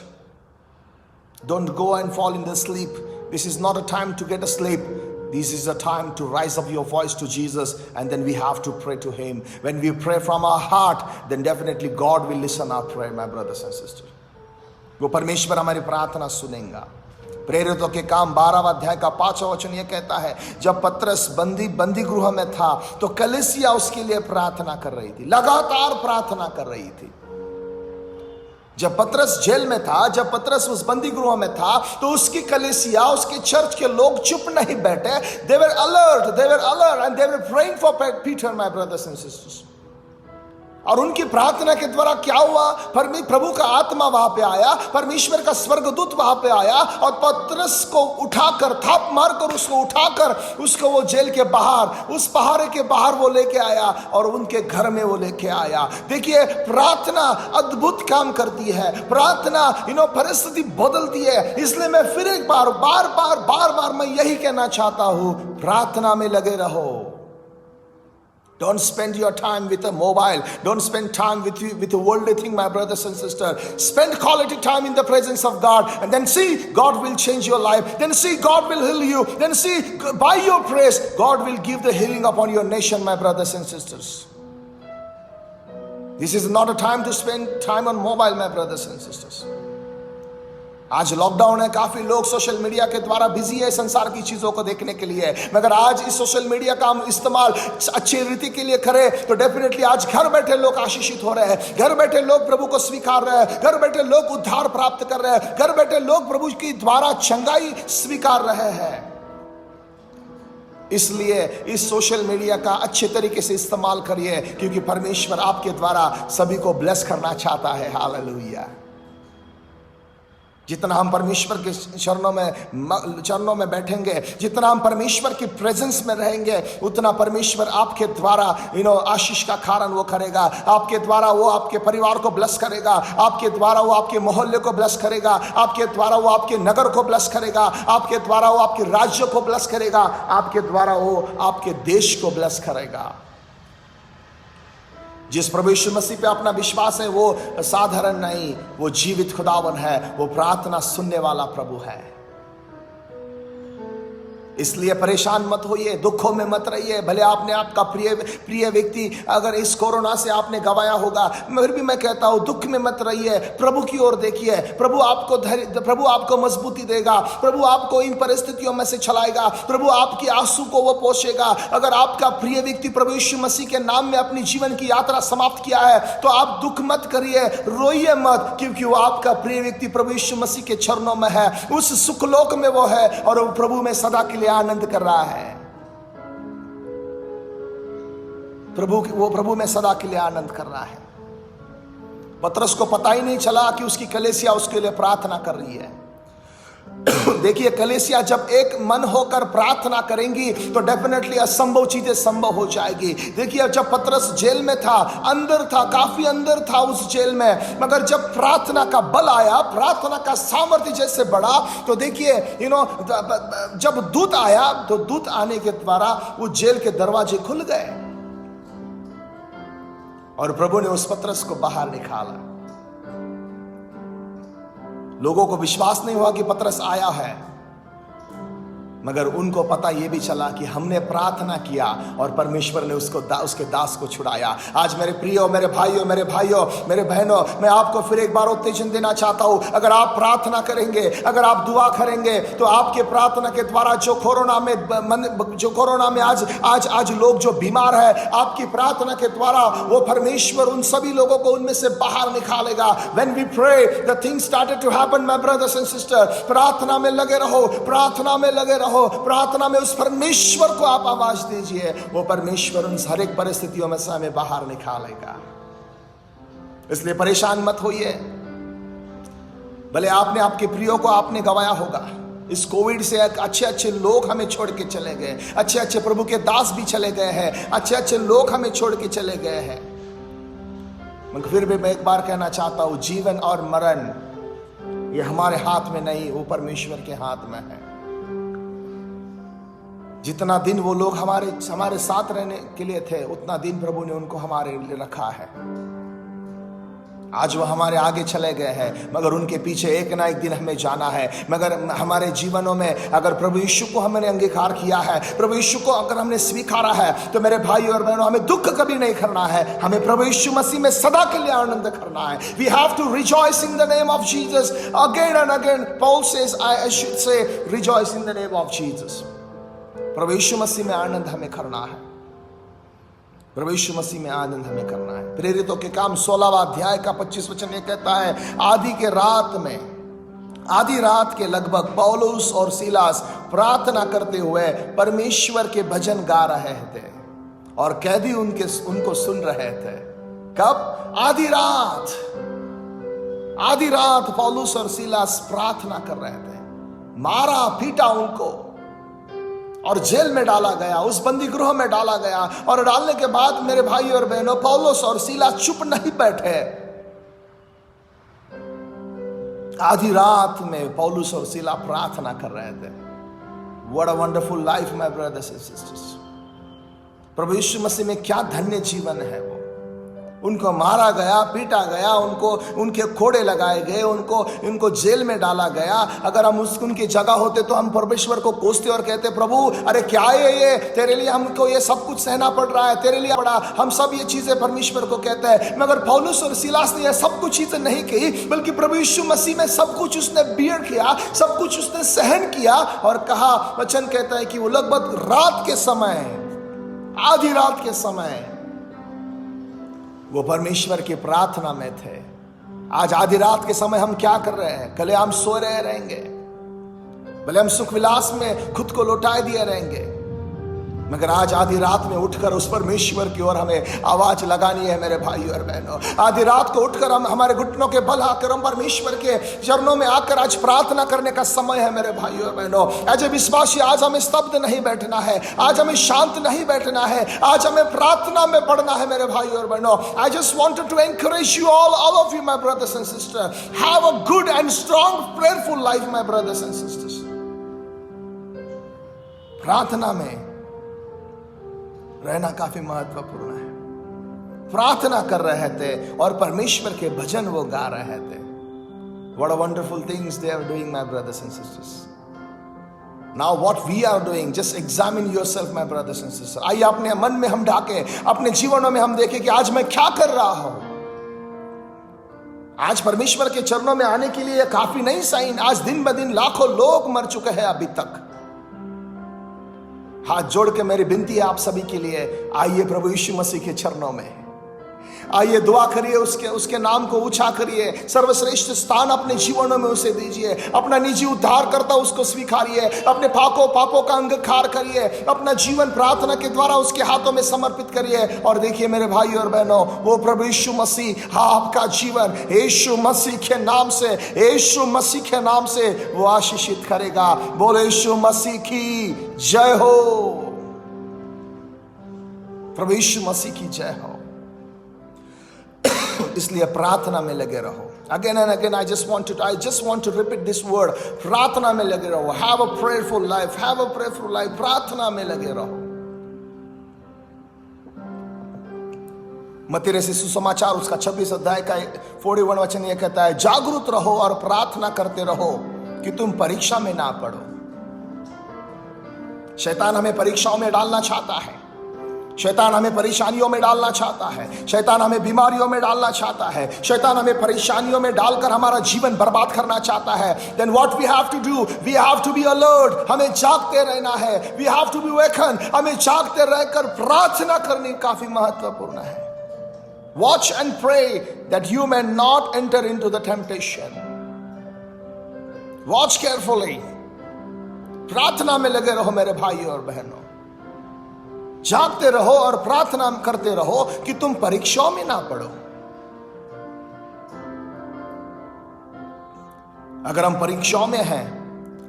A: Don't go and fall in the sleep. This is not a time to get asleep. This is a time to rise up your voice to Jesus, and then we have to pray to Him. When we pray from our heart, then definitely God will listen our prayer, my brothers and sisters. वो परमेश्वर हमारी प्रार्थना सुनेगा. प्रेरितों के काम 12वां अध्याय का 5वां वचन ये कहता है, जब पतरस बंदी गृह में था तो कलीसिया उसके लिए प्रार्थना कर रही थी, लगातार प्रार्थना कर रही थी. जब पतरस जेल में था, जब पतरस उस बंदी गृह में था, तो उसकी कलीसिया, उसके चर्च के लोग चुप नहीं बैठे. They were alert and they were praying for Peter, my brothers and sisters. और उनकी प्रार्थना के द्वारा क्या हुआ? प्रभु का आत्मा वहां पे आया, परमेश्वर का स्वर्गदूत वहां पे आया और पतरस को उठाकर, थाप मारकर उसको उठाकर, उसको वो जेल के बाहर, उस पहाड़े के बाहर वो लेके आया और उनके घर में वो लेके आया. देखिए, प्रार्थना अद्भुत काम करती है. प्रार्थना परिस्थिति बदलती है. इसलिए मैं फिर एक बार बार मैं यही कहना चाहता हूं, प्रार्थना में लगे रहो. Don't spend your time with a mobile. Don't spend time with a worldly thing, my brothers and sisters. Spend quality time in the presence of God, and then see God will change your life. Then see God will heal you. Then see by your praise God will give the healing upon your nation, my brothers and sisters. This is not a time to spend time on mobile, my brothers and sisters. आज lockdown है, काफी लोग social media के द्वारा busy है संसार की चीजों को देखने के लिए. मगर आज इस सोशल मीडिया का हम इस्तेमाल अच्छी रीति के लिए करें तो डेफिनेटली आज घर बैठे लोग आशीषित हो रहे हैं. घर बैठे लोग प्रभु को स्वीकार रहे हैं. घर बैठे लोग उद्धार प्राप्त कर रहे हैं. घर बैठे लोग प्रभु की द्वारा चंगाई स्वीकार रहे हैं. इसलिए इस सोशल मीडिया का अच्छे तरीके से इस्तेमाल करिए, क्योंकि परमेश्वर आपके द्वारा सभी को ब्लेस करना चाहता है. हालेलुया. जितना हम परमेश्वर के चरणों में बैठेंगे, जितना हम परमेश्वर की प्रेजेंस में रहेंगे, उतना परमेश्वर आपके द्वारा आशीष का कारण वो करेगा. आपके द्वारा वो आपके परिवार को ब्लेस करेगा. आपके द्वारा वो आपके मोहल्ले को ब्लेस करेगा. आपके द्वारा वो आपके नगर को ब्लेस करेगा. आपके द्वारा वो आपके राज्य को ब्लेस करेगा. आपके द्वारा वो आपके देश को ब्लेस करेगा. जिस प्रभु यीशु मसीह पे अपना विश्वास है, वो साधारण नहीं, वो जीवित खुदावन है. वो प्रार्थना सुनने वाला प्रभु है. इसलिए परेशान मत होइए, दुखों में मत रहिए. भले आपने आपका प्रिय व्यक्ति अगर इस कोरोना से आपने गवाया होगा, फिर भी मैं कहता हूं दुख में मत रहिए. प्रभु की ओर देखिए. प्रभु आपको मजबूती देगा. प्रभु आपको इन परिस्थितियों में से चलाएगा. प्रभु आपकी आंसू को वो पोषेगा. अगर आपका प्रिय व्यक्ति प्रभु यीशु मसीह के नाम में अपनी जीवन की यात्रा समाप्त किया है, तो आप दुख मत करिए, रोइए मत, क्योंकि वो आपका प्रिय व्यक्ति प्रभु यीशु मसीह के चरणों में है. उस सुखलोक में वो है और वो प्रभु में सदा के लिए आनंद कर रहा है. वो प्रभु में सदा के लिए आनंद कर रहा है. पतरस को पता ही नहीं चला कि उसकी कलीसिया उसके लिए प्रार्थना कर रही है. देखिए कलीसिया जब एक मन होकर प्रार्थना करेंगी तो डेफिनेटली असंभव चीजें संभव हो जाएगी। देखिए जब पतरस जेल में था, अंदर था, काफी अंदर था उस जेल में, मगर जब प्रार्थना का बल आया, प्रार्थना का सामर्थ्य जैसे बढ़ा, तो देखिए जब दूत आया तो दूत आने के द्वारा उस जेल के दरवाजे खुल गए और प्रभु ने उस पतरस को बाहर निकाला। लोगों को विश्वास नहीं हुआ कि पतरस आया है, मगर उनको पता यह भी चला कि हमने प्रार्थना किया और परमेश्वर ने उसके दास को छुड़ाया। आज मेरे प्रियो, मेरे भाइयों, मेरे बहनों, मैं आपको फिर एक बार उत्तेजन देना चाहता हूं। अगर आप प्रार्थना करेंगे, अगर आप दुआ करेंगे, तो आपके प्रार्थना के द्वारा जो कोरोना में आज लोग जो बीमार है, आपकी प्रार्थना के द्वारा वो परमेश्वर उन सभी लोगों को उनमें से बाहर निकालेगा। When we pray, the things started to happen, my brothers and sisters। प्रार्थना में लगे रहो, प्रार्थना में लगे रहो, प्रार्थना में उस परमेश्वर को आप आवाज दीजिए, वो परमेश्वर उन हर एक परिस्थितियों में से हमें बाहर निकालेगा। इसलिए परेशान मत होइए। भले आपने आपके प्रियो को आपने गवाया होगा, इस कोविड से अच्छे लोग हमें छोड़ के चले गए, अच्छे प्रभु के दास भी चले गए हैं, अच्छे लोग हमें छोड़ के चले गए हैं, मगर फिर भी मैं एक बार कहना चाहता हूं, जीवन और मरण ये हमारे हाथ में नहीं, वो परमेश्वर के हाथ में है। जितना दिन वो लोग हमारे साथ रहने के लिए थे, उतना दिन प्रभु ने उनको हमारे लिए रखा है। आज वो हमारे आगे चले गए हैं, मगर उनके पीछे एक ना एक दिन हमें जाना है। मगर हमारे जीवनों में अगर प्रभु यीशु को हमने अंगीकार किया है, प्रभु यीशु को अगर हमने स्वीकारा है, तो मेरे भाई और बहनों, हमें दुख कभी नहीं करना है, हमें प्रभु यीशु मसीह में सदा के लिए आनंद करना है। We have to rejoice in the name of Jesus again and again। Paul says, I should say, rejoice in the name of Jesus। प्रभु यीशु मसीह में आनंद हमें करना है, प्रभु यीशु मसीह में आनंद हमें करना है। प्रेरितों के काम 16वां अध्याय का 25 वचन ये कहता है, आधी रात के लगभग पौलुस और सीलास प्रार्थना करते हुए परमेश्वर के भजन गा रहे थे और कैदी उनको सुन रहे थे। कब? आधी रात पौलुस और सीलास प्रार्थना कर रहे थे। मारा पीटा उनको और जेल में डाला गया, उस बंदी गृह में डाला गया, और डालने के बाद मेरे भाई और बहनों, पौलुस और सीलास चुप नहीं बैठे। आधी रात में पौलुस और सीला प्रार्थना कर रहे थे। What a wonderful life, my brothers and sisters। प्रभु यीशु मसीह में क्या धन्य जीवन है वो। उनको मारा गया, पीटा गया, उनके कोड़े लगाए गए, उनको जेल में डाला गया। अगर हम उनकी जगह होते तो हम परमेश्वर को कोसते और कहते, प्रभु अरे क्या है ये, तेरे लिए हमको ये सब कुछ सहना पड़ रहा है, तेरे लिए पड़ा। हम सब ये चीजें परमेश्वर को कहते हैं, मगर पौलुस और सीलास ने ये सब कुछ चीजें नहीं कही, बल्कि प्रभु यीशु मसीह में सब कुछ उसने बियर किया, सब कुछ उसने सहन किया। और कहा, वचन कहता है कि वो लगभग रात के समय, आधी रात के समय वो परमेश्वर की प्रार्थना में थे। आज आधी रात के समय हम क्या कर रहे हैं? कल हम सो रहे रहेंगे, भले हम सुख विलास में खुद को लौटाए दिए रहेंगे, मगर आज आधी रात में उठकर उस परमेश्वर की ओर हमें आवाज लगानी है मेरे भाई और बहनों। आधी रात को उठकर हम हमारे घुटनों के बल आकर हम परमेश्वर के चरणों में आकर आज प्रार्थना करने का समय है मेरे भाई और बहनों। आज विश्वासी, आज हमें स्तब्ध नहीं बैठना है, आज हमें शांत नहीं बैठना है, आज हमें प्रार्थना में बढ़ना है मेरे भाई और बहनों। I just wanted to encourage you all of you, my brothers and sisters, have a good and strong prayerful life, my brothers and sisters। प्रार्थना में रहना काफी महत्वपूर्ण है। प्रार्थना कर रहे थे और परमेश्वर के भजन वो गा रहे थे। What a wonderful things they are doing, my brothers and sisters। Now what we are doing, just examine yourself, my brothers and sisters। आइए अपने मन में हम ढाके, अपने जीवनों में हम देखें कि आज मैं क्या कर रहा हूं। आज परमेश्वर के चरणों में आने के लिए काफी नहीं साइन, आज दिन ब दिन लाखों लोग मर चुके हैं अभी तक। हाथ जोड़ के मेरी विनती है आप सभी के लिए, आइए प्रभु यीशु मसीह के चरणों में, आइए दुआ करिए, उसके नाम को ऊंचा करिए, सर्वश्रेष्ठ स्थान अपने जीवनों में उसे दीजिए, अपना निजी उद्धार करता उसको स्वीकारिए, अपने पापों का अंगीकार करिए, अपना जीवन प्रार्थना के द्वारा उसके हाथों में समर्पित करिए। और देखिए मेरे भाई और बहनों, वो प्रभु यीशु मसीह आपका जीवन यीशु मसीह के नाम से, यीशु मसीह के नाम से वो आशीषित करेगा। बोले यीशु मसीह की जय हो, प्रभु यीशु मसीह की जय हो। इसलिए प्रार्थना में लगे रहो। Again and again, I just want to repeat this word. प्रार्थना में लगे रहो। Have a prayerful life. Have a prayerful life. प्रार्थना में लगे रहो। मत्ती रचित सुसमाचार उसका 26 अध्याय का 41 वचन यह कहता है, जागरूक रहो और प्रार्थना करते रहो कि तुम परीक्षा में ना पड़ो। शैतान हमें परीक्षाओं में डालना चाहता है, शैतान हमें परेशानियों में डालना चाहता है, शैतान हमें बीमारियों में डालना चाहता है, शैतान हमें परेशानियों में डालकर हमारा जीवन बर्बाद करना चाहता है। Then what we have to do? We have to be alert. हमें जागते रहना है। We have to be awakened. हमें जागते रहकर प्रार्थना करनी काफी महत्वपूर्ण है। Watch and pray that you may not enter into the temptation. Watch carefully. प्रार्थना में लगे रहो मेरे भाई और बहनों, जागते रहो और प्रार्थना करते रहो कि तुम परीक्षाओं में ना पड़ो। अगर हम परीक्षाओं में हैं,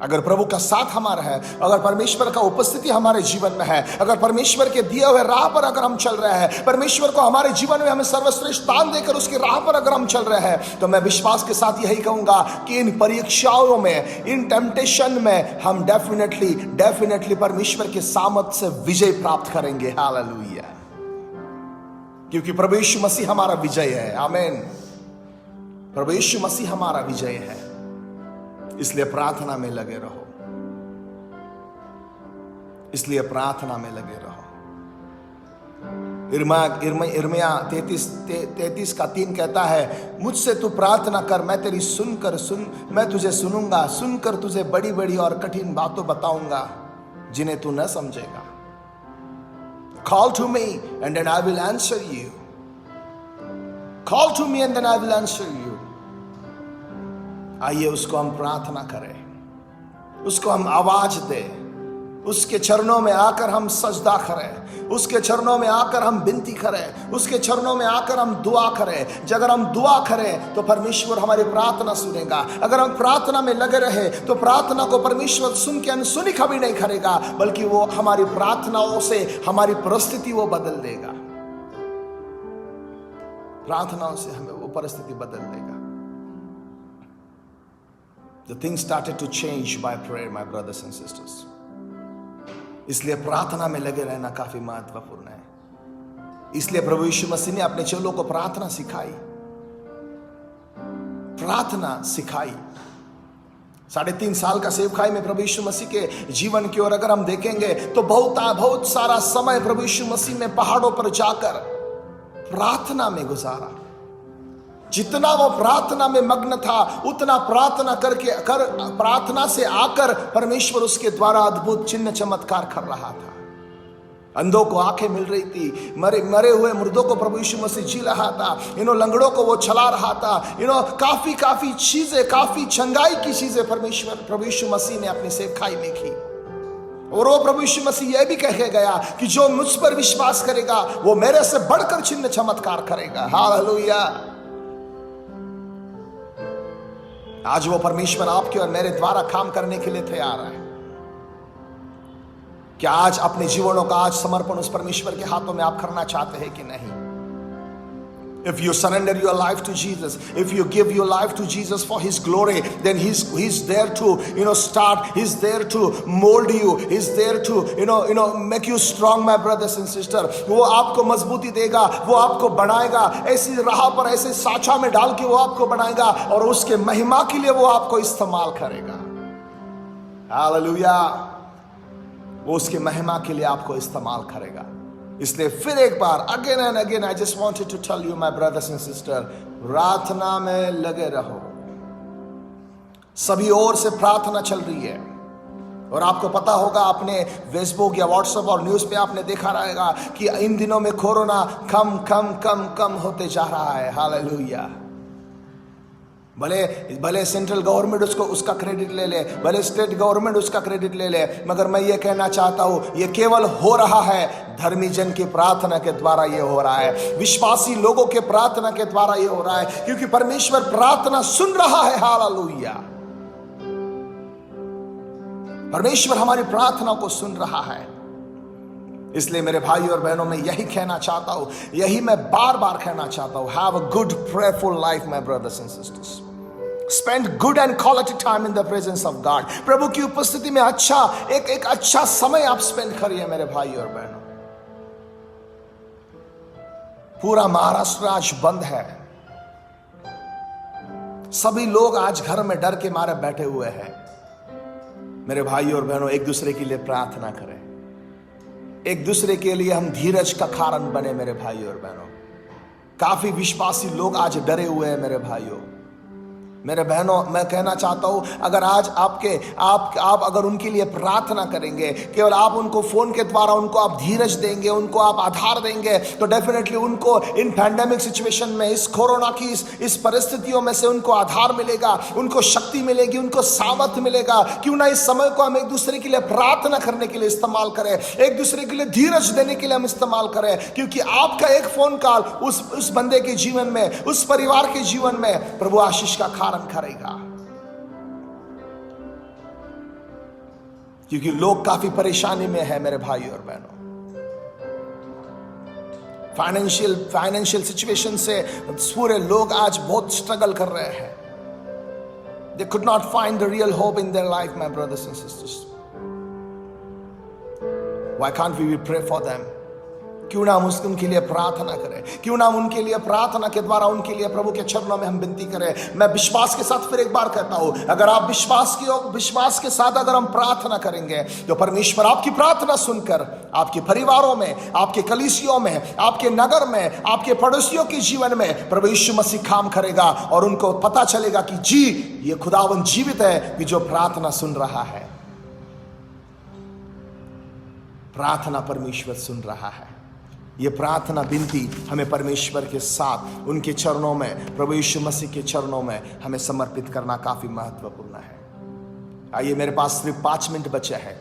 A: अगर प्रभु का साथ हमारा है, अगर परमेश्वर का उपस्थिति हमारे जीवन में है, अगर परमेश्वर के दिए हुए राह पर अगर हम चल रहे हैं, परमेश्वर को हमारे जीवन में हमें सर्वश्रेष्ठ दान देकर उसकी राह पर अगर हम चल रहे हैं, तो मैं विश्वास के साथ यही कहूंगा कि इन परीक्षाओं में, इन टेम्पटेशन में हम डेफिनेटली परमेश्वर के सामर्थ्य से विजय प्राप्त करेंगे। हालेलुया। क्योंकि प्रभु यीशु मसीह हमारा विजय है। आमीन। प्रभु यीशु मसीह हमारा विजय है। इसलिए प्रार्थना में लगे रहो। इसलिए प्रार्थना में लगे रहो। इर्मिया 33 का 3 कहता है, मुझसे तू प्रार्थना कर, मैं तेरी मैं तुझे सुनूंगा, सुनकर तुझे बड़ी बड़ी और कठिन बातों बताऊंगा जिन्हें तू न समझेगा। Call to me and then I will answer you. Call to me and then I will answer you. आइए उसको हम प्रार्थना करें, उसको हम आवाज दें, उसके चरणों में आकर हम सजदा करें, उसके चरणों में आकर हम विनती करें, उसके चरणों में आकर हम दुआ करें। अगर हम दुआ करें तो परमेश्वर हमारी प्रार्थना सुनेगा। अगर हम प्रार्थना में लगे रहे तो प्रार्थना को परमेश्वर सुन के अनसुनी कभी नहीं करेगा, बल्कि वो हमारी प्रार्थनाओं से हमारी परिस्थिति वो बदल देगा। प्रार्थनाओं से हमें वो परिस्थिति बदल देगा। The things started to change by prayer, my brothers and sisters. इसलिए प्रार्थना में लगे रहना काफी महत्वपूर्ण है। इसलिए प्रभु यीशु मसीह ने अपने चेलों को प्रार्थना सिखाई। 3.5 साल का सेवकाई में प्रभु यीशु मसीह के जीवन की ओर अगर हम देखेंगे तो बहुत सारा समय प्रभु यीशु मसीह ने पहाड़ों पर जाकर प्रार्थना में गुजारा। जितना वो प्रार्थना में मग्न था, उतना प्रार्थना से आकर परमेश्वर उसके द्वारा अद्भुत चिन्ह चमत्कार कर रहा था। अंधों को आंखें मिल रही थी, मरे हुए मुर्दों को प्रभु यीशु मसीह जी रहा था, लंगड़ों को वो चला रहा था। काफी चीजें, काफी चंगाई की चीजें प्रभु यीशु मसीह ने अपनी सेवकाई में की। और वो प्रभु यीशु मसीह यह भी कह के गया कि जो मुझ पर विश्वास करेगा वो मेरे से बढ़कर चिन्ह चमत्कार करेगा। हालेलुया। आज वो परमेश्वर आपके और मेरे द्वारा काम करने के लिए तैयार है। क्या आज अपने जीवनों का आज समर्पण उस परमेश्वर के हाथों में आप करना चाहते हैं कि नहीं? If you surrender your life to Jesus, if you give your life to Jesus for His glory, then He's there to, start. He's there to mold you. He's there to, make you strong, my brothers and sisters. वो आपको मजबूती देगा, वो आपको बनाएगा, ऐसी राह पर, ऐसे साचा में डाल के वो आपको बनाएगा और उसके महिमा के लिए वो आपको इस्तेमाल करेगा। हालेलुया। वो उसके महिमा के लिए आपको इस्तेमाल करेगा। इसलिए फिर एक बार again and again I just wanted to tell you my brothers and sister, प्रार्थना में लगे रहो। सभी ओर से प्रार्थना चल रही है। और आपको पता होगा, आपने फेसबुक या व्हाट्सएप और न्यूज़ पे आपने देखा रहेगा कि इन दिनों में कोरोना कम कम कम कम होते जा रहा है। हालेलुया। भले भले सेंट्रल गवर्नमेंट उसका क्रेडिट ले ले, भले स्टेट गवर्नमेंट उसका क्रेडिट ले ले, मगर मैं ये कहना चाहता हूं, ये केवल हो रहा है धर्मी जन की प्रार्थना के द्वारा। ये हो रहा है विश्वासी लोगों के प्रार्थना के द्वारा। ये हो रहा है क्योंकि परमेश्वर प्रार्थना सुन रहा है। हालेलुया। परमेश्वर हमारी प्रार्थना को सुन रहा है। इसलिए मेरे भाई और बहनों, मैं यही कहना चाहता हूं, यही मैं बार बार कहना चाहता हूं, have a good prayerful life my brothers and sisters. Spend good and quality time in the presence of God. प्रभु की उपस्थिति में एक अच्छा समय आप स्पेंड करिए मेरे भाई और बहनों। पूरा महाराष्ट्र आज बंद है। सभी लोग आज घर में डर के मारे बैठे हुए हैं। मेरे भाई और बहनों, एक दूसरे के लिए प्रार्थना करें, एक दूसरे के लिए हम धीरज का कारण बने मेरे भाई और बहनों। काफी विश्वासी लोग आज डरे हुए हैं मेरे भाइयों, मेरे बहनों। मैं कहना चाहता हूं, अगर आज आप अगर उनके लिए प्रार्थना करेंगे, केवल आप उनको फोन के द्वारा उनको आप धीरज देंगे, उनको आप आधार देंगे, तो डेफिनेटली उनको इन पैंडेमिक सिचुएशन में, इस कोरोना की इस परिस्थितियों में से उनको आधार मिलेगा, उनको शक्ति मिलेगी, उनको सामर्थ्य मिलेगा। क्यों ना इस समय को हम एक दूसरे के लिए प्रार्थना करने के लिए इस्तेमाल करें, एक दूसरे के लिए धीरज देने के लिए हम इस्तेमाल करें, क्योंकि आपका एक फोन कॉल उस बंदे के जीवन में, उस परिवार के जीवन में प्रभु आशीष का करेगा। क्योंकि लोग काफी परेशानी में है मेरे भाई और बहनों। फाइनेंशियल सिचुएशन से पूरे लोग आज बहुत स्ट्रगल कर रहे हैं। They could not find the real hope in their life, my brothers and sisters. Why can't we pray for them? क्यों ना हम उनके लिए प्रार्थना करें, क्यों ना हम उनके लिए प्रार्थना के द्वारा उनके लिए प्रभु के चरणों में हम विनती करें। मैं विश्वास के साथ फिर एक बार कहता हूं, अगर आप विश्वास के साथ अगर हम प्रार्थना करेंगे, तो परमेश्वर आपकी प्रार्थना सुनकर आपके परिवारों में, आपके कलीसियों में, आपके नगर में, आपके पड़ोसियों के जीवन में प्रभु यीशु मसीह काम करेगा और उनको पता चलेगा कि जी, ये खुदावन जीवित है कि जो प्रार्थना सुन रहा है। प्रार्थना परमेश्वर सुन रहा है। ये प्रार्थना विनती हमें परमेश्वर के साथ उनके चरणों में, प्रभु यीशु मसीह के चरणों में हमें समर्पित करना काफी महत्वपूर्ण है। आइए, मेरे पास सिर्फ 5 मिनट बचे हैं।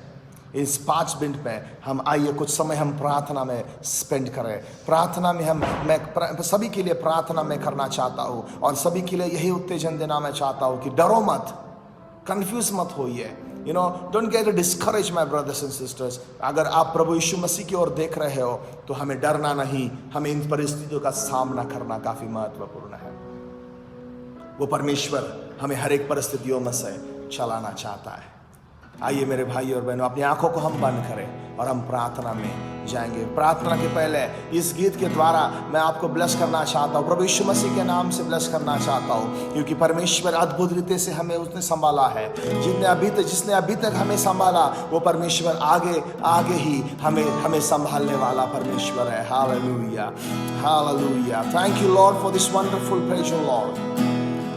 A: इस 5 मिनट में हम आइए कुछ समय हम प्रार्थना में स्पेंड करें। प्रार्थना में मैं सभी के लिए प्रार्थना में करना चाहता हूँ और सभी के लिए यही उत्तेजन देना मैं चाहता हूँ कि डरो मत, कंफ्यूज मत होइए। Don't get discouraged, my brothers and sisters. अगर आप प्रभु यीशु मसीह की ओर देख रहे हो तो हमें डरना नहीं, हमें इन परिस्थितियों का सामना करना काफी महत्वपूर्ण है। वो परमेश्वर हमें हर एक परिस्थितियों में से चलाना चाहता है। आइए मेरे भाई और बहनों, अपनी आंखों को हम बंद करें और हम प्रार्थना में जाएंगे। प्रार्थना के पहले इस गीत के द्वारा मैं आपको ब्लेस करना चाहता हूँ, प्रभु यीशु मसीह के नाम से ब्लेस करना चाहता हूँ, क्योंकि परमेश्वर अद्भुत रीति से हमें उसने संभाला है। जिसने अभी तक हमें संभाला, वो परमेश्वर आगे ही हमें संभालने वाला परमेश्वर है। Hallelujah, hallelujah. Thank you Lord for this wonderful praise, O Lord.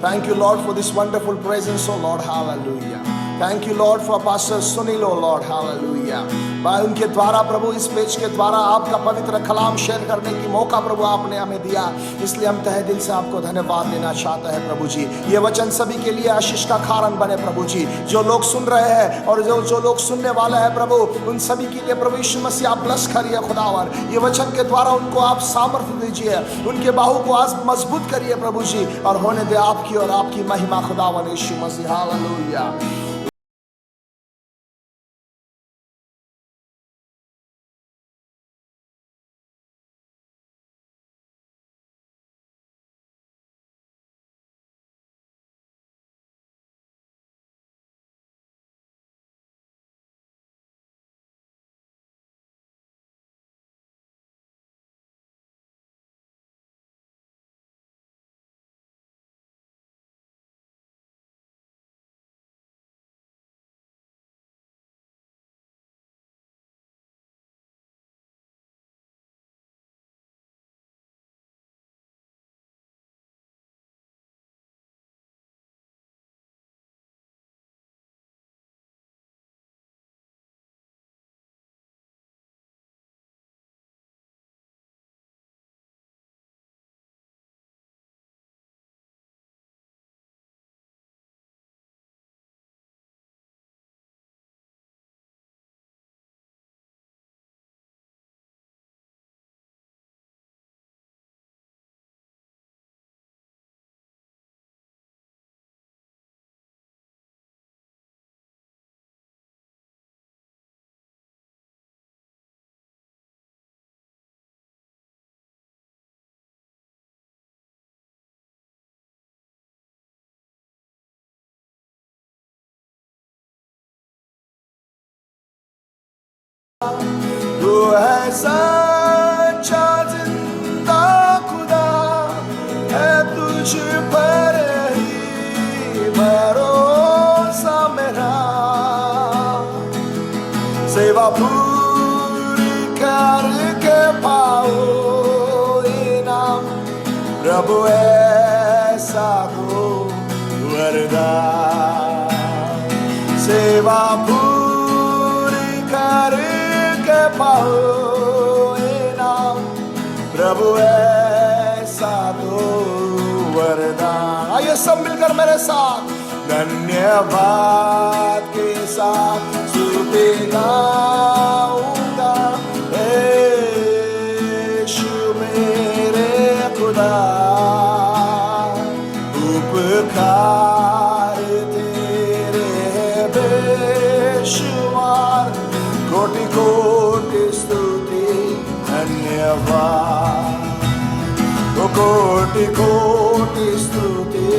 A: Thank you, Lord, for this wonderful presence, oh Lord, hallelujah. Thank you, Lord, for Pastor Sunil, oh Lord, hallelujah. भाई, उनके द्वारा प्रभु इस पेज के द्वारा आपका पवित्र कलाम share करने की मौका प्रभु आपने हमें दिया, इसलिए हम तहे दिल से आपको धन्यवाद देना चाहते हैं प्रभु जी। ये वचन सभी के लिए आशीष का कारण बने प्रभु जी। जो लोग सुन रहे हैं और जो लोग सुनने वाले हैं प्रभु, उन सभी के लिए प्रभु यीशु मसीह आप ब्लेस करिए खुदावन। ये वचन के द्वारा उनको आप सामर्थ्य दीजिए, उनके बाहु को आज मजबूत करिए प्रभु जी, और होने दे आपकी और आपकी महिमा खुदावन यीशु मसीह। हालेलुया। तू है सच्चा जिंदा खुदा, है तुझ पर ही भरोसा मेरा। सेवा पूरी करके पाओ इनाम, प्रभु ऐसा हो वरदान। सेवा पूरी करके पाओ इनाम, प्रभु ऐसा हो वरदान। आइए सब मिलकर मेरे साथ धन्यवाद के साथ स्तुति गाऊंगा, यीशु मेरे खुदा। उपकार तेरे बेशुमार, कोटि कोटि स्तुति धन्यवाद। कोटि कोटि स्तुति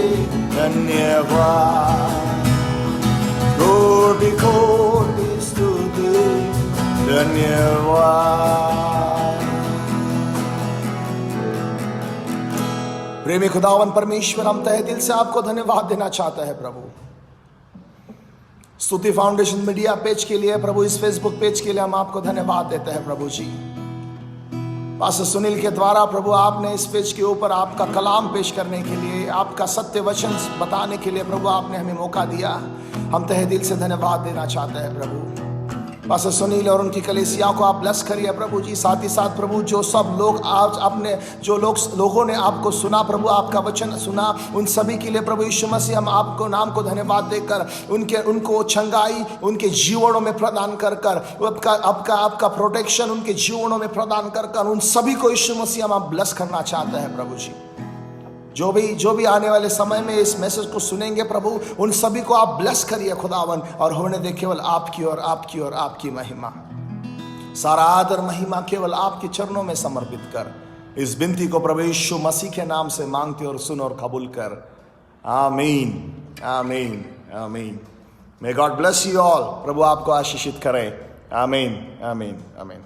A: धन्यवाद। कोटि कोटि स्तुति धन्यवाद। प्रेमी खुदावन परमेश्वर, हम तहे दिल से आपको धन्यवाद देना चाहते हैं प्रभु। स्तुति फाउंडेशन मीडिया पेज के लिए प्रभु, इस फेसबुक पेज के लिए हम आपको धन्यवाद देते हैं प्रभु जी। पास्टर सुनील के द्वारा प्रभु आपने इस पेज के ऊपर आपका कलाम पेश करने के लिए, आपका सत्य वचन बताने के लिए प्रभु आपने हमें मौका दिया। हम तहे दिल से धन्यवाद देना चाहते हैं प्रभु। पास्टर सुनील और उनकी कलीसिया को आप ब्लेस करिए प्रभु जी। साथ ही साथ प्रभु जो सब लोग आज अपने जो लोगों ने आपको सुना प्रभु, आपका वचन सुना, उन सभी के लिए प्रभु यीशु मसीह हम आपको नाम को धन्यवाद देकर उनको चंगाई उनके जीवनों में प्रदान कर आपका प्रोटेक्शन उनके जीवनों में प्रदान कर उन सभी को यीशु मसीह हम आप ब्लेस करना चाहते हैं प्रभु जी। जो भी आने वाले समय में इस मैसेज को सुनेंगे प्रभु, उन सभी को आप ब्लेस करिए खुदावन, और होने दे केवल आपकी और आपकी और आपकी महिमा। सारा आदर महिमा केवल आपके चरणों में समर्पित कर इस विनती को प्रभु यीशु मसीह के नाम से मांगते और सुन और कबूल कर। आमीन, आमीन, आमीन। May God bless you all. प्रभु आपको आशीषित करे। आमीन, आमीन, आमीन।